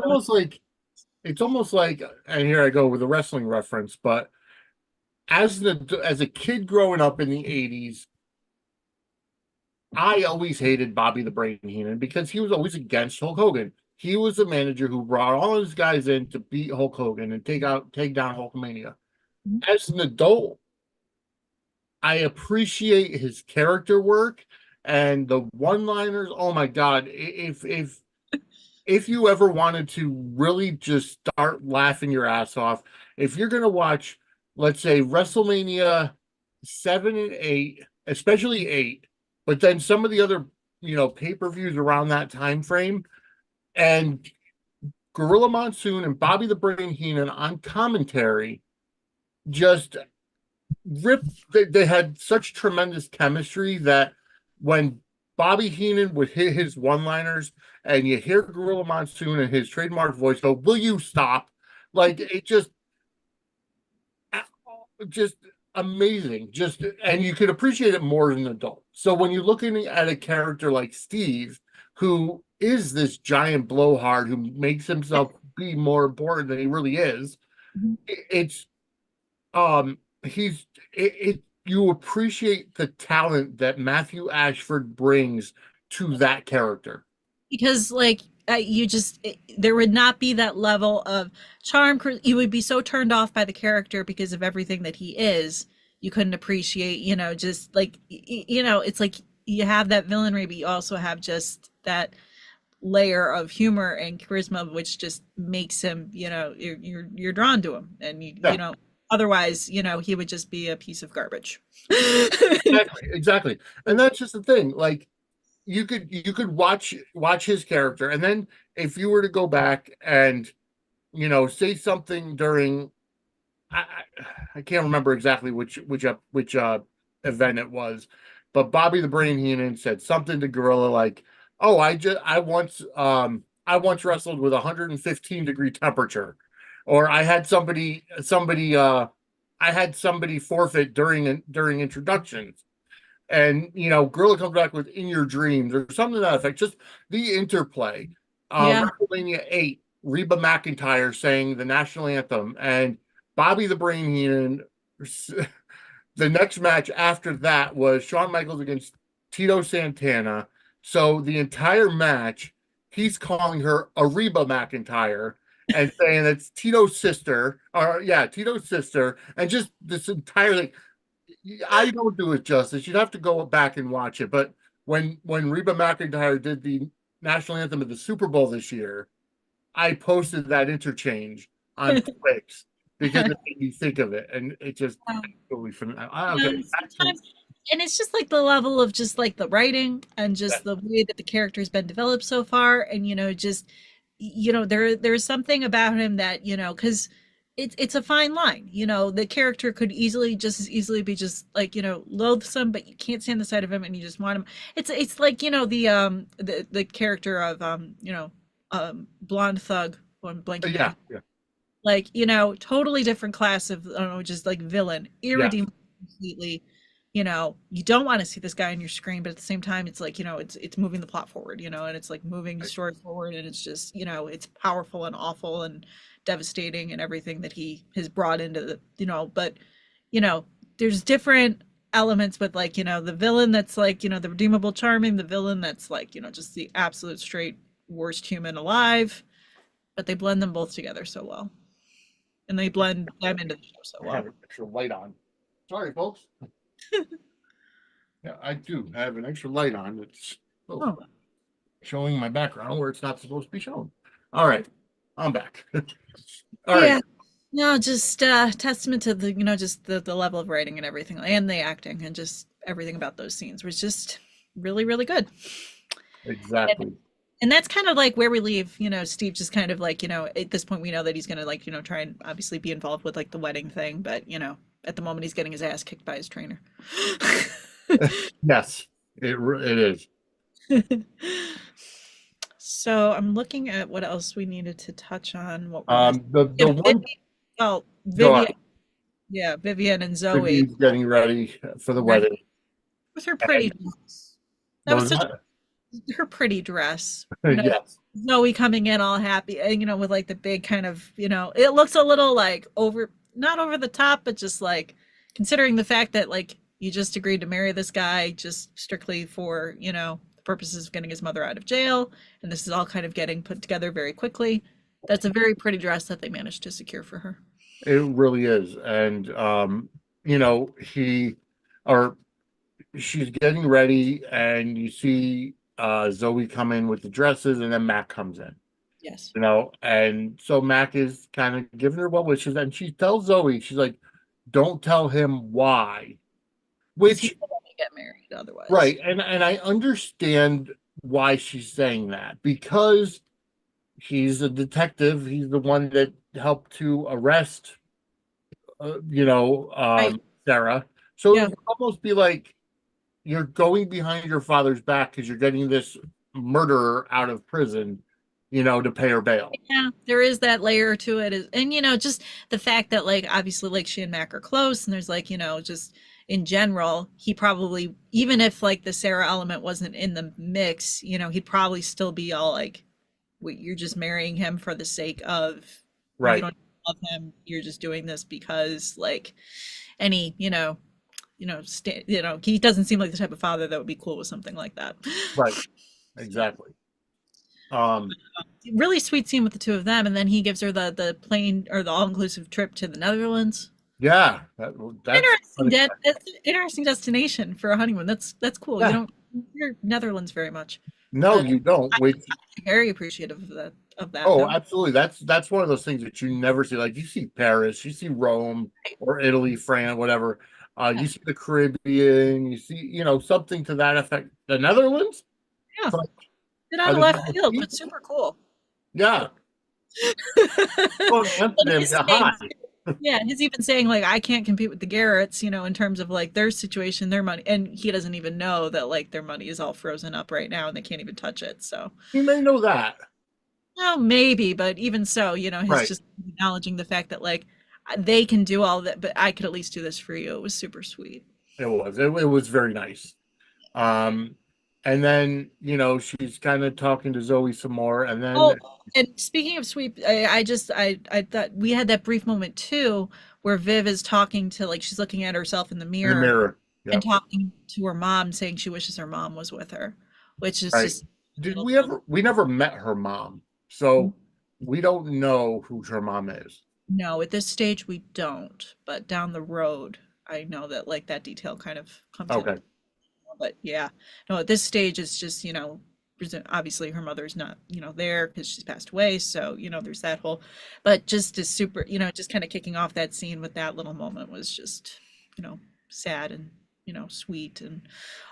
it's almost like and here I go with a wrestling reference, but as a kid growing up in the 80s, I always hated Bobby the Brain Heenan because he was always against Hulk Hogan. he was the manager who brought all his guys in to beat Hulk Hogan and take down Hulkamania. As an adult, I appreciate his character work and the one-liners. Oh my God. If you ever wanted to really just start laughing your ass off, if you're gonna watch, let's say, WrestleMania 7 and 8, especially 8, but then some of the other, pay-per-views around that time frame, and Gorilla Monsoon and Bobby the Brain Heenan on commentary just ripped. They had such tremendous chemistry that when Bobby Heenan would hit his one-liners and you hear Gorilla Monsoon and his trademark voice go, "Will you stop?" Like it just amazing. Just and you could appreciate it more as an adult. So when you're looking at a character like Steve, who is this giant blowhard who makes himself be more important than he really is, it's you appreciate the talent that Matthew Ashford brings to that character. Because like there would not be that level of charm. You would be so turned off by the character because of everything that he is. You couldn't appreciate, just like it's like you have that villainry, but you also have just that layer of humor and charisma, which just makes him, you're drawn to him, and Yeah, otherwise, he would just be a piece of garbage. exactly. And that's just the thing. Like you could watch his character, and then if you were to go back and say something during, I, I can't remember exactly which event it was, but Bobby the Brain Heenan said something to Gorilla like, "Oh, I once wrestled with 115-degree temperature," or I had somebody forfeit during introductions. And Gorilla comes back with "In Your Dreams" or something to that effect. Just the interplay. Yeah. WrestleMania 8, Reba McEntire sang the national anthem, and Bobby the Brain Heenan. The next match after that was Shawn Michaels against Tito Santana. So the entire match, he's calling her Reba McEntire and saying it's Tito's sister, or yeah, Tito's sister, and just this entire thing. I don't do it justice. You'd have to go back and watch it. But when Reba McEntire did the national anthem of the Super Bowl this year, I posted that interchange on Twix because it made me think of it, and it just totally phenomenal. Okay, Sometimes, and it's just like the level of just like the writing and just the way that the character has been developed so far, and just there's something about him that because it's a fine line. The character could just as easily be just like loathsome, but you can't stand the sight of him, and you just want him. It's like the character of blonde thug. One blanking. yeah, yeah, Like totally different class of, I don't know, just like villain, yeah. irredeemable completely. You don't want to see this guy on your screen, but at the same time it's like it's moving the plot forward, and it's like moving the story forward, and it's just it's powerful and awful and devastating and everything that he has brought into the but there's different elements with like the villain that's like the redeemable charming, the villain that's like just the absolute straight worst human alive, but they blend them both together so well, and they blend them into the show so I have well. an extra light on. Sorry, folks. Yeah, I do have an extra light on. It's Oh, showing my background where it's not supposed to be shown. All right, I'm back. All right. yeah. No, just testament to the just the level of writing and everything, and the acting, and just everything about those scenes was just really, really good. Exactly. And that's kind of like where we leave, Steve just kind of like, at this point we know that he's gonna like, try and obviously be involved with like the wedding thing, but at the moment he's getting his ass kicked by his trainer. Yes, it is. So I'm looking at what else we needed to touch on. What we missed. The one. Oh, Go Vivian. on. Yeah, Vivian and Zoe Vivian's getting ready for the right, wedding. with her pretty And dress. That what was was such that? her pretty dress. Yes. Zoe coming in all happy, and with like the big kind of, it looks a little like not over the top, but just like considering the fact that like you just agreed to marry this guy just strictly for, purposes of getting his mother out of jail. And this is all kind of getting put together very quickly. That's a very pretty dress that they managed to secure for her. It really is. And you know, he or she's getting ready, and you see Zoe come in with the dresses, and then Mac comes in. Yes. You know, and so Mac is kind of giving her well wishes, and she tells Zoe, she's like, "Don't tell him why." Because he Which, would want to get married otherwise. right, and I understand why she's saying that, because he's a detective. He's the one that helped to arrest, you know, Right. Sarah. So it Yeah. would almost be like you're going behind your father's back because you're getting this murderer out of prison, you know, to pay her bail. Yeah, there is that layer to it. And, just the fact that, like, obviously, like, she and Mac are close, and there's, like, just in general, he probably, even if, like, the Sarah element wasn't in the mix, he'd probably still be all like, wait, you're just marrying him for the sake of, you Right, don't love him. You're just doing this because, like, any, he doesn't seem like the type of father that would be cool with something like that. right, exactly. Um, Really sweet scene with the two of them, and then he gives her the plane or the all-inclusive trip to the Netherlands. yeah, that's unexpected. That's an interesting destination for a honeymoon. That's cool. You Yeah, don't hear Netherlands very much. no, Uh, you don't. Which, I'm very appreciative of that oh, though. absolutely. That's one of those things that you never see. Like you see Paris, you see Rome or Italy, France, whatever. Yeah, You see the Caribbean, you see, you know, something to that effect. The Netherlands? yeah. It's like, Bit are out of there left more field, but people? super cool. Yeah. Well, But Amsterdam, he's yeah, saying, hi. yeah, he's even saying like I can't compete with the Garretts, in terms of like their situation, their money, and he doesn't even know that like their money is all frozen up right now and they can't even touch it. So, You may know that. well, maybe, but even so, his Right. just acknowledging the fact that like they can do all that, but I could at least do this for you. It was super sweet. It was. It was very nice. Um, and then, you know, she's kind of talking to Zoe some more, and then Oh, and speaking of sweet, I thought we had that brief moment too, where Viv is talking to like she's looking at herself in the in the mirror mirror. and Yep. talking to her mom, saying she wishes her mom was with her, which is Right. just a Did little. we ever, we never met her mom, so we don't know who her mom is. No, at this stage we don't, but down the road, I know that like that detail kind of comes into. Okay. But yeah, no, at this stage it's just obviously her mother's not there because she's passed away, so there's that whole. But just as super, just kind of kicking off that scene with that little moment was just sad and sweet and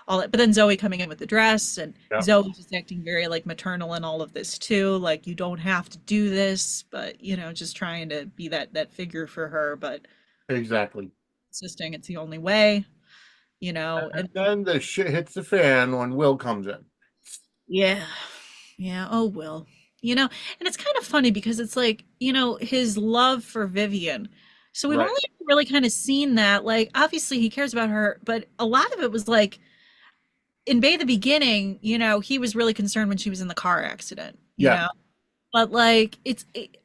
all that. But then Zoe coming in with the dress, and Yeah, Zoe just acting very like maternal in all of this too, like you don't have to do this, but just trying to be that figure for her, but exactly. insisting it's the only way, And and then the shit hits the fan when Will comes in. yeah. Yeah, oh Will. And it's kind of funny because it's like, his love for Vivian. So we've Right. only really kind of seen that. Like, obviously he cares about her, but a lot of it was like in Bay the beginning, he was really concerned when she was in the car accident, Yeah. but like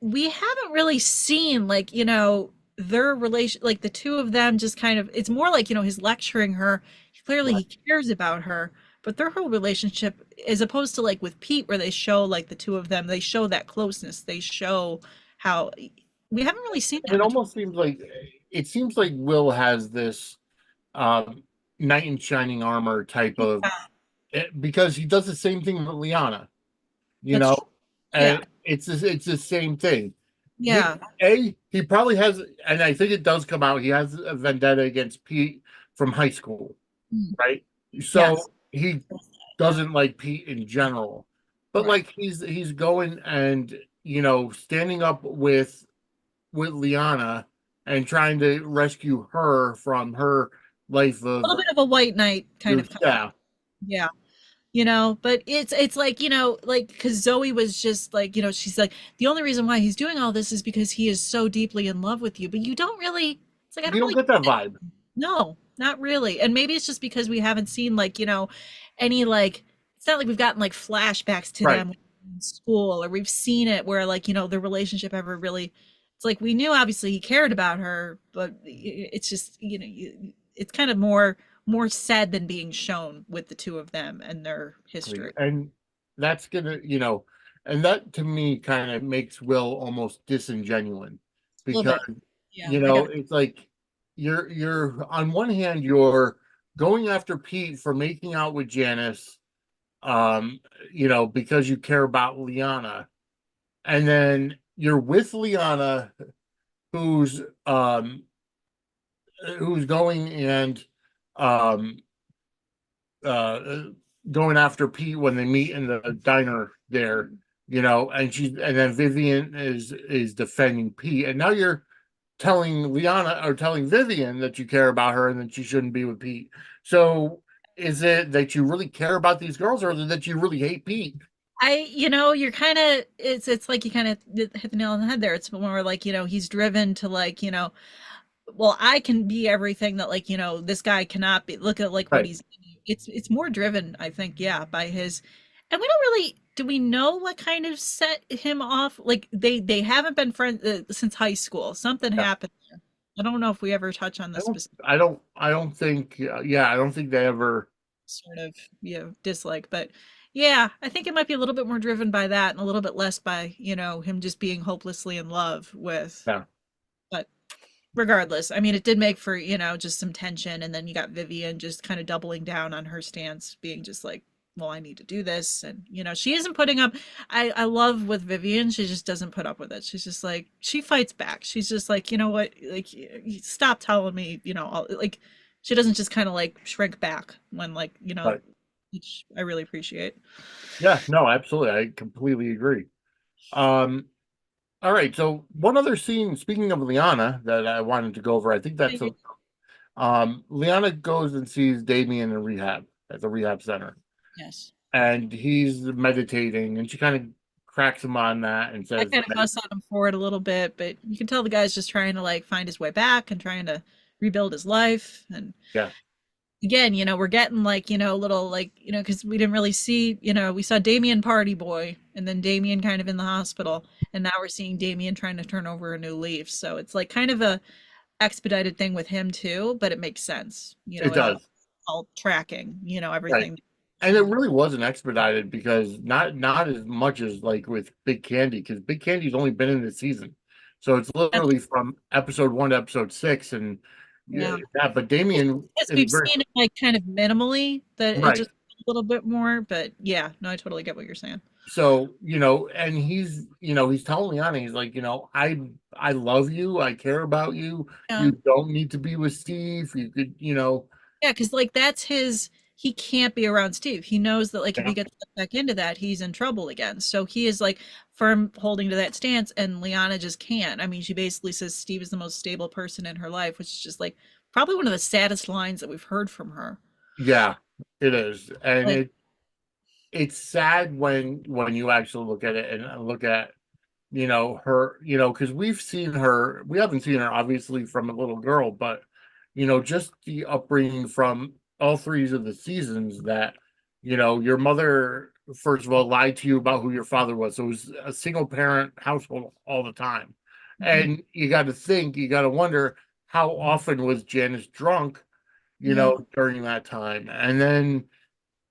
we haven't really seen like, their relation, like the two of them just kind of, it's more like, his lecturing her. Clearly Right. he cares about her, but their whole relationship, as opposed to like with Pete, where they show like the two of them, they show that closeness. They show how we haven't really seen And that it much. almost seems like Will has this um knight in shining armor type of because he does the same thing with Liana, you That's know, true. Yeah. and it's the same thing. Yeah. He probably has, and I think it does come out. He has a vendetta against Pete from high school, Mm. right? Yes. So he Yeah. doesn't like Pete in general, but Right. like he's going and you know standing up with Liana and trying to rescue her from her life A of little bit of a white knight kind of. yeah, Yeah. But it's like like because Zoe was just like she's like the only reason why he's doing all this is because he is so deeply in love with you, but you don't really, it's like I you don't don't really, get that vibe, no, not really. And maybe it's just because we haven't seen like any like, it's not like we've gotten like flashbacks to right? them in school, or we've seen it where like the relationship ever really, it's like we knew obviously he cared about her, but it's just it's kind of more more said than being shown with the two of them and their history. And that's gonna, and that to me kind of makes Will almost disingenuous A little because, bit. Yeah, I got it's like you're on one hand you're going after Pete for making out with Janice, um, because you care about Liana, and then you're with Liana who's um who's going and um uh going after Pete when they meet in the diner there, and then Vivian is defending Pete, and now you're telling Liana or telling Vivian that you care about her and that she shouldn't be with Pete. So is it that you really care about these girls, or is it that you really hate Pete? you're kind of it's like you kind of hit the nail on the head there. It's more like, he's driven to like, well, I can be everything that like, this guy cannot be. Look at like what Right. he's it's more driven, I think, yeah, by his and we don't really do we know what kind of set him off? Like they haven't been friends since high school. Something Yeah. happened there. I don't know if we ever touch on I this don't. specific I don't think. Yeah, I don't think they ever. sort of, dislike, but yeah, I think it might be a little bit more driven by that and a little bit less by, him just being hopelessly in love with Yeah. but regardless, I mean, it did make for, just some tension. And then you got Vivian just kind of doubling down on her stance, being just like, well, I need to do this. And, she isn't putting up. I love with Vivian, she just doesn't put up with it. She's just like, she fights back. She's just like, you know what? Like, stop telling me, like, she doesn't just kind of like shrink back when, like, But which I really appreciate. yeah, no, absolutely. I completely agree. Um, all right. So one other scene, speaking of Liana, that I wanted to go over, I think that's Liana goes and sees Damien in rehab at the rehab center, Yes. and he's meditating, and she kind of cracks him on that and I says, kind of fuss at him for it a little bit, but you can tell the guy's just trying to like find his way back and trying to rebuild his life. And yeah, again, we're getting like, little like, because we didn't really see, we saw Damien party boy and then Damien kind of in the hospital. And now we're seeing Damien trying to turn over a new leaf. So it's like kind of a expedited thing with him too, but it makes sense. it It does. all tracking, Right. everything And it showing. really wasn't expedited because not as much as like with Big Candy, because Big Candy's only been in this season. So it's That's, literally from episode 1 to episode 6. And yeah, yeah. but Damien Yes, is we've very seen it like kind of minimally that it right. just a little bit more, but yeah, no, I totally get what you're saying. So, and he's telling Liana, he's like, I love you, I care about you. Yeah. You don't need to be with Steve. You could, Yeah, because like that's his he can't be around Steve. He knows that like if yeah, he gets back into that, he's in trouble again. So he is like firm holding to that stance and Liana just can't. I mean, she basically says Steve is the most stable person in her life, which is just like probably one of the saddest lines that we've heard from her. yeah, it is. And Like, it's sad when you actually look at it and look at her, because we haven't seen her obviously from a little girl, but just the upbringing from all three of the seasons that your mother first of all lied to you about who your father was, so it was a single parent household all the time. mhm. And you got to wonder how often was Janice drunk, Yeah. during that time. And then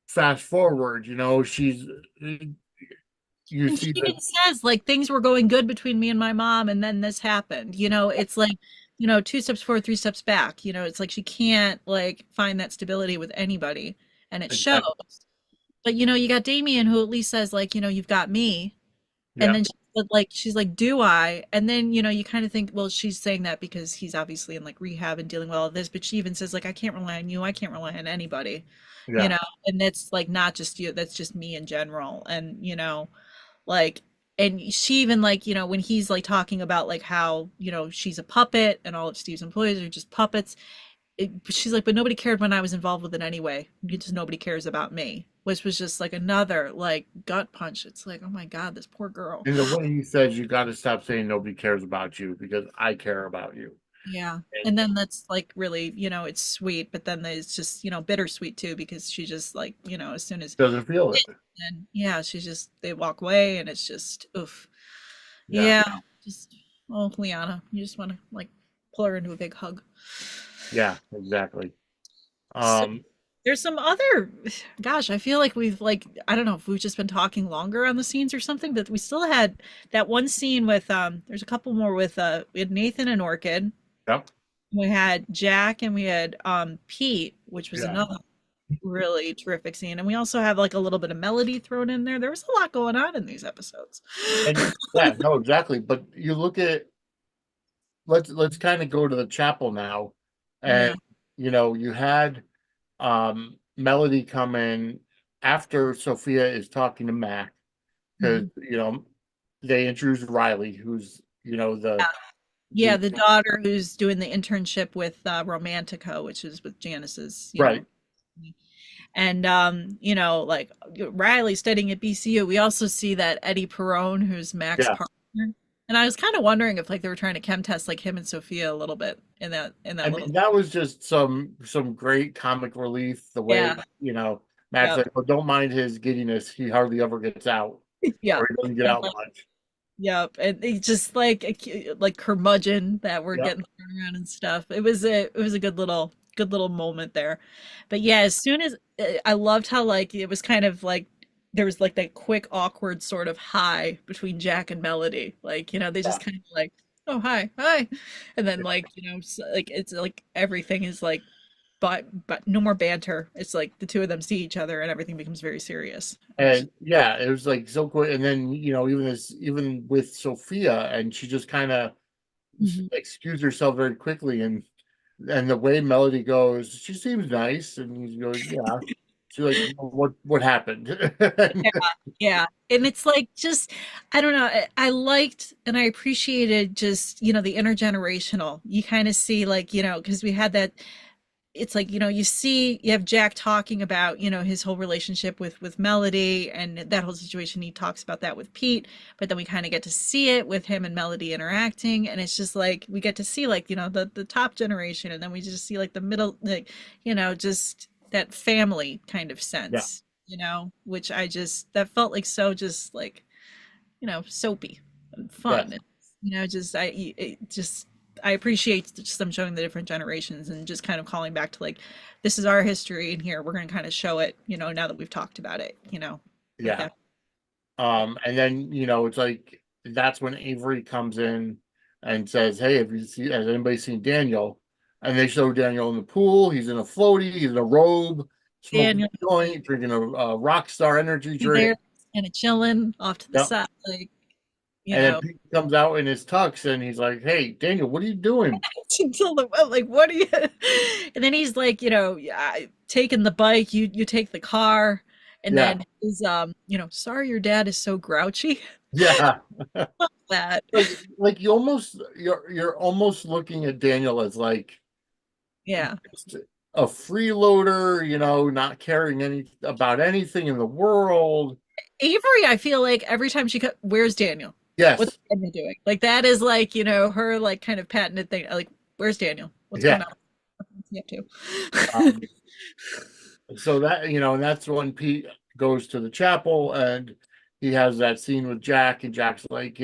fast forward, you And she see even the says like things were going good between me and my mom, and then this happened. It's like, two steps forward, three steps back. It's like she can't like find that stability with anybody, and it shows. exactly. But you got Damien who at least says like, you've got me. And Yeah, then she's like, do I? And then, you kind of think, well, she's saying that because he's obviously in like rehab and dealing with all of this, but she even says like, I can't rely on you. I can't rely on anybody, you yeah, know, and that's like not just you, that's just me in general. And, like, and she even like, when he's like talking about like how, she's a puppet and all of Steve's employees are just puppets, she's like, but nobody cared when I was involved with it anyway. Just nobody cares about me, which was just like another like gut punch. It's like, oh my God, this poor girl. and the way he says, you got to stop saying nobody cares about you because I care about you. Yeah. And And then that's like really, it's sweet, but then it's just, bittersweet too, because she just like, as soon as doesn't feel it. and yeah, they walk away and it's just oof. Yeah, Yeah. Just oh Liana. You just want to like pull her into a big hug. yeah, exactly. So Um, there's some other, gosh, I feel like we've like, I don't know if we've just been talking longer on the scenes or something, but we still had that one scene with there's a couple more with we had Nathan and Orchid. yep, We had Jack and we had Pete, which was yeah, another really terrific scene. And we also have like a little bit of melody thrown in there. There was a lot going on in these episodes. and yeah, no, exactly. But you look at let's kind of go to the chapel now, and Yeah. you had Melody come in after Sophia is talking to Mac because Mhm. they introduced Riley, who's Yeah, the the daughter who's doing the internship with Romantico, which is with Janice's, right, and like Riley studying at BCU. We also see that Eddie Perone, who's Mac's yeah. partner. And I was kind of wondering if like they were trying to chem test like him and Sophia a little bit in that I little. mean, that was just some great comic relief. The way Yeah. Mac's Yep. like, well, don't mind his giddiness. He hardly ever gets out, or Yep. he doesn't get And out like, much. yep. And he just like like curmudgeon that we're Yep. getting thrown around and stuff. It was a good little moment there. But yeah, as soon as I loved how like it was kind of like there was like that quick awkward sort of hi between Jack and Melody. Like, they Yeah. just kind of like, oh hi, hi. And then like, like it's like everything is like but no more banter. It's like the two of them see each other and everything becomes very serious. And yeah, it was like so quick. And then even with Sophia, and she just kind of Mhm. excused herself very quickly, and the way Melody goes, she seems nice, and he goes, yeah. She's like, what happened? Yeah, yeah. And it's like just I don't know. I liked and I appreciated just, the intergenerational. You kind of see like, because we had that it's like, you have Jack talking about, his whole relationship with Melody and that whole situation. He talks about that with Pete, but then we kind of get to see it with him and Melody interacting. And it's just like we get to see like, the top generation, and then we just see like the middle, like, just that family kind of Yeah. sense, which that felt like so just like, soapy and Yes. fun. Just I appreciate just them showing the different generations and just kind of calling back to like, this is our history, and here we're going to kind of show it, now that we've talked about it, like Yeah. that. And then, it's like that's when Avery comes in and says, hey, has anybody seen Daniel? And they show Daniel in the pool. He's in a floaty, he's in a robe, smoking Daniel a joint, drinking a rock star energy be drink. there kind of chilling off to the Yep. side, like, you And then know, Pete comes out in his tux and he's like, hey, Daniel, what are you doing? until the well, like, what are you? And then he's like, yeah, taking the bike, you take the car, and Yeah. then he's sorry, your dad is so grouchy. Yeah. That, Like you're almost looking at Daniel as like yeah. just a freeloader, not caring about anything in the world. Avery, I feel like every time where's Daniel? What's Yes. Daniel doing? Like that is like, her like kind of patented thing. Like, where's Daniel? What's Yeah. going on? What's he up Um, to? so and that's when Pete goes to the chapel and he has that scene with Jack, and Jack's like,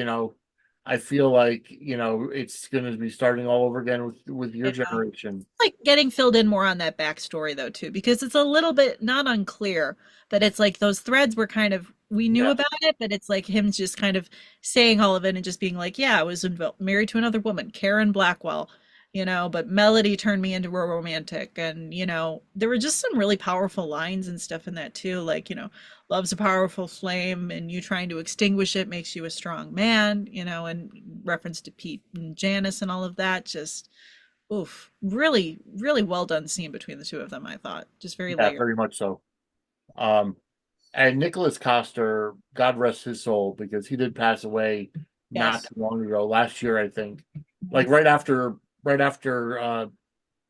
I feel like, it's gonna be starting all over again with your Yeah. generation. Like getting filled in more on that backstory though too, because it's a little bit not unclear, but it's like those threads were kind of we knew Yeah. about it, but it's like him just kind of saying all of it and just being like, yeah, I was married to another woman, Karen Blackwell, but Melody turned me into a romantic, and there were just some really powerful lines and stuff in that too, like love's a powerful flame, and you trying to extinguish it makes you a strong man, and reference to Pete and Janice and all of that, just oof, really, really well done scene between the two of them, I thought. Just very Yeah, layered. very much so. Um, and Nicholas Coster, God rest his soul, because he did pass away not Yes. too long ago, last year, I think. Like right after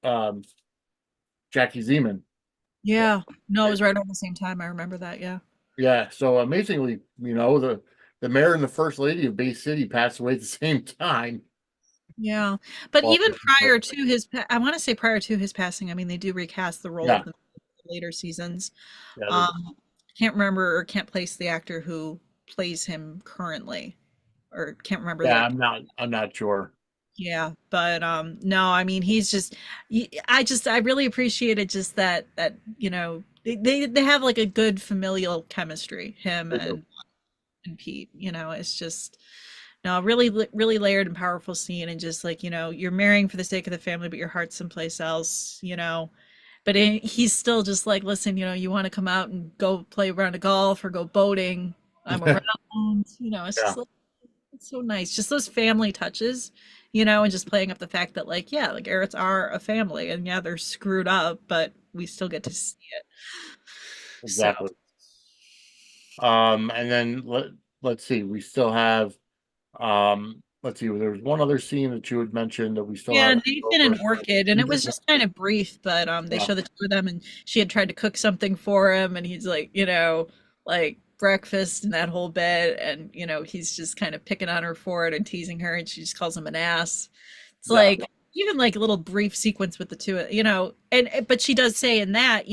um Jackie Zeman. Yeah. No, it was right around the same time. I remember that. Yeah. Yeah, so amazingly, the mayor and the first lady of Bay City passed away at the same time. Yeah. But Well, even prior to I want to say prior to his passing, I mean, they do recast the role yeah, of the later seasons. yeah, they did. Um, can't remember or can't place the actor who plays him currently, or can't remember the Yeah, actor. I'm not sure. Yeah, but no, I mean he's just I really appreciated just that they have like a good familial chemistry, him They do. and Pete. It's just no, really layered and powerful scene, and just like, you're marrying for the sake of the family, but your heart's someplace else. But he's still just like, listen, you want to come out and go play a round of golf or go boating, I'm around. It's Yeah. just like, it's so nice. Just those family touches, and just playing up the fact that, like, yeah, like Erets are a family, and yeah, they're screwed up, but we still get to see it. So Exactly. And then let's see, we still have let's see, there was one other scene that you had mentioned that we still yeah, have Nathan and over. Orchid, and it was just kind of brief, but they Yeah, show the two of them, and she had tried to cook something for him, and he's like, like breakfast and that whole bit, and he's just kind of picking on her for it and teasing her, and she just calls him an ass. It's yeah, like even like a little brief sequence with the two, and but she does say in that,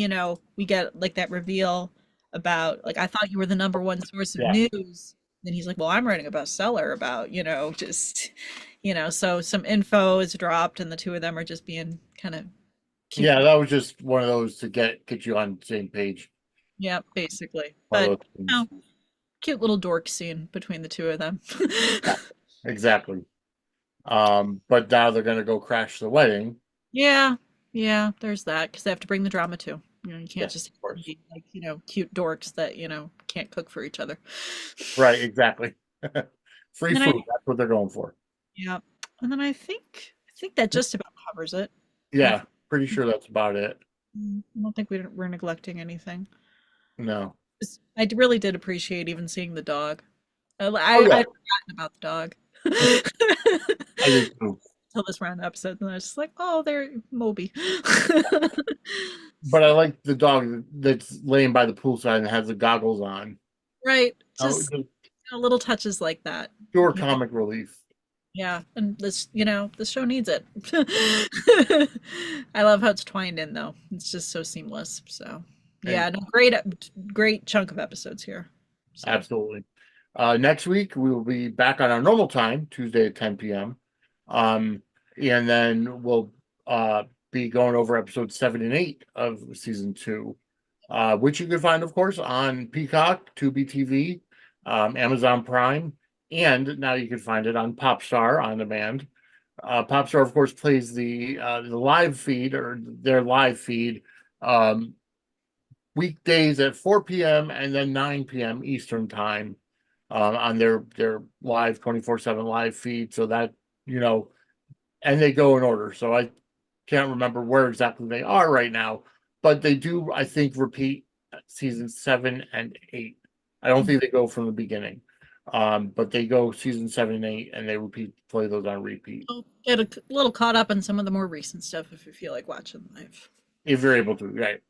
we get like that reveal about like, I thought you were the number one source of yeah. news. And he's like, well, I'm writing a bestseller about, just, so some info is dropped and the two of them are just being kind of cute. Yeah, that was just one of those to get you on the same page. Yeah, basically. One of But, those things. cute little dork scene between the two of them. Yeah, exactly. But now they're gonna go crash the wedding. Yeah, yeah, there's that because they have to bring the drama too. You can't Yes, just of course. be like, cute dorks that, can't cook for each other. Right, exactly. Free And then I, food, that's what they're going for. yeah, and then I think that just about covers it. I, Yeah, pretty sure that's about it. I don't think we're neglecting anything. No. Really did appreciate even seeing the dog. Oh I'd yeah, forgotten about the dog I did too. until this round episode, and I was just like, oh, there, Moby. But I like the dog that's laying by the poolside and has the goggles on. Right, Oh, just little touches like that. pure Yeah, comic relief. yeah, and this show needs it. I love how it's twined in, though. It's just so seamless. So, And yeah, no, great chunk of episodes here. So, absolutely. Next week we will be back on our normal time, Tuesday at 10 p.m. Um, and then we'll be going over episodes 7 and 8 of season 2, which you can find, of course, on Peacock, Tubi TV, Amazon Prime, and now you can find it on Popstar on demand. Popstar, of course, plays the live feed or their live feed um, weekdays at 4 p.m. and then 9 p.m. Eastern time on their live 24/7 live feed. So that, you know, and they go in order. So I can't remember where exactly they are right now, but they do, I think, repeat season 7 and 8. I don't think they go from the beginning. But they go season 7 and 8 and they play those on repeat I'll get a little caught up on some of the more recent stuff if you feel like watching live. if you're able to, right?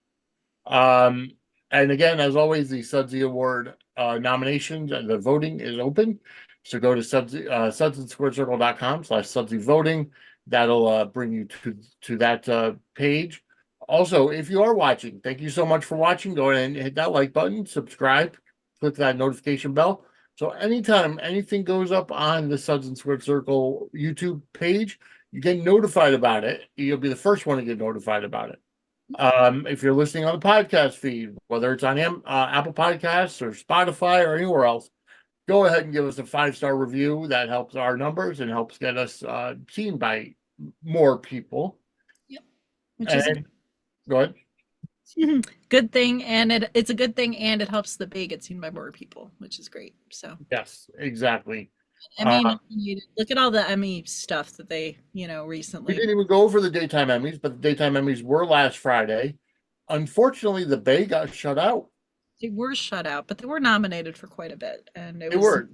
Um, and again, as always, the Sudsy Award nominations and the voting is open. So go to sudsandsquarecircle.com/Sudsy voting. That'll bring you to that page. Also, if you are watching, thank you so much for watching. Go ahead and hit that like button, subscribe, click that notification bell. So anytime anything goes up on the Suds and Squared Circle YouTube page, you get notified about it. You'll be the first one to get notified about it. If you're listening on the podcast feed, whether it's on Apple Podcasts or Spotify or anywhere else, go ahead and give us a 5-star review. That helps our numbers and helps get us seen by more people. Yep. Which is a And go ahead. good thing, and it's a good thing, and it helps the bay get seen by more people, which is great. So, Yes, exactly. Emmy Uh, nominated. Look at all the Emmy stuff that they, we recently. didn't even go over the daytime Emmys, but the daytime Emmys were last Friday. Unfortunately, the Bay got shut out. They were shut out, but they were nominated for quite a bit, and it They was were.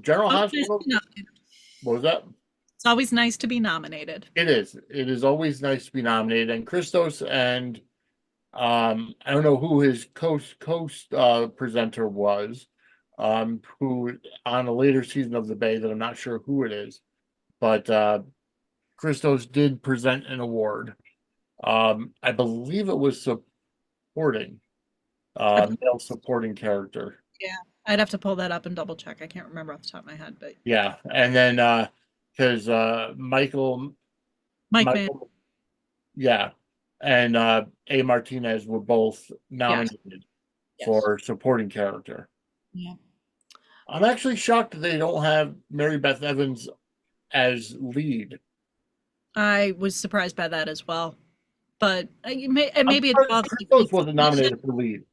General always nice to Hospital. be nominated. What was that? It's always nice to be nominated. It is. It is always nice to be nominated. And Christos and I don't know who his coast presenter was, who on a later season of the Bay that I'm not sure who it is, but Christos did present an award. I believe it was supporting, I, male supporting character. yeah, I'd have to pull that up and double check. I can't remember off the top of my head, but Yeah, and then because Michael, Mike Man. Michael, yeah, and A. Martinez were both Yes. nominated Yes. for supporting character. Yeah. I'm actually shocked that they don't have Mary Beth Evans as lead. I was surprised by that as well. But I'm maybe it's surprised both Chris like Rose wasn't nominated for lead.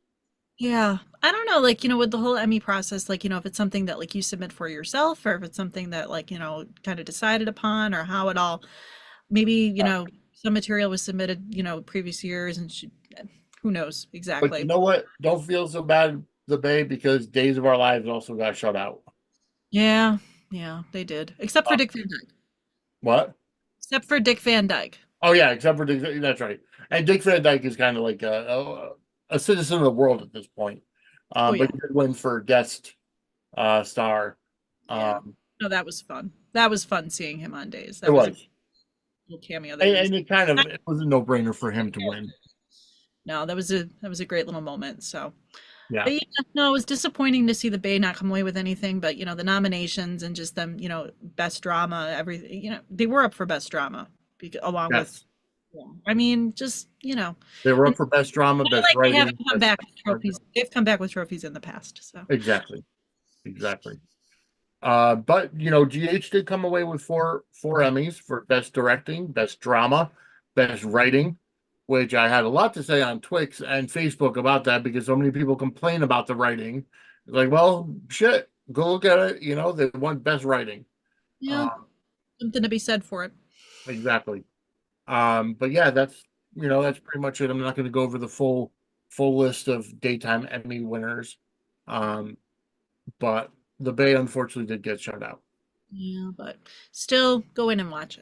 yeah. I don't know, like, with the whole Emmy process, like, if it's something that like you submit for yourself or if it's something that like, kind of decided upon or how it all maybe, some material was submitted, previous years and who knows But you exactly. know what? Don't feel so bad, the Bay, because Days of Our Lives also got shut out. Yeah. Yeah, they did. Except for Uh, Dick Van Dyke. what? Except for Dick Van Dyke. Oh yeah, except for Dick, that's right. And Dick Van Dyke is kind of like a citizen of the world at this point. Oh But yeah. he did win for guest star. Yeah. Um, No, that was fun. That was fun seeing him on Days. it That was a was, little cameo that he was. and it was a no brainer for him to win. No, that was a great little moment. So, Yeah, but yeah, no, it was disappointing to see the Bay not come away with anything. But the nominations and just them, best drama, everything. They were up for best drama, along with. yes, Yeah. I mean, just they were and up for best drama, I best like they haven't writing, come best back with trophies. They've come back with trophies in the past. So exactly, exactly. But GH did come away with four Emmys for best directing, best drama, best writing, which I had a lot to say on Twix and Facebook about that because so many people complain about the writing. It's like, well, shit, go look at it. They won best writing. yeah, Um, something to be said for it. exactly. But yeah, that's pretty much it. I'm not going to go over the full list of daytime Emmy winners. Um, but the Bay unfortunately did get shut out. Yeah, but still go in and watch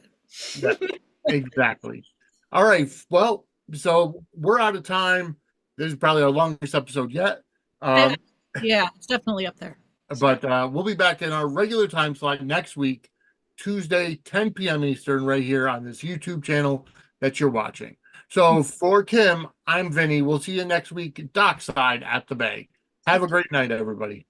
Yeah, it. exactly. All right. Well, so we're out of time. This is probably our longest episode yet. I, Um, yeah, it's definitely up there. So, but we'll be back in our regular time slot next week, Tuesday, 10 p.m. Eastern, right here on this YouTube channel that you're watching. So for Kim, I'm Vinny. We'll see you next week, Dockside at the Bay. Have a great night, everybody.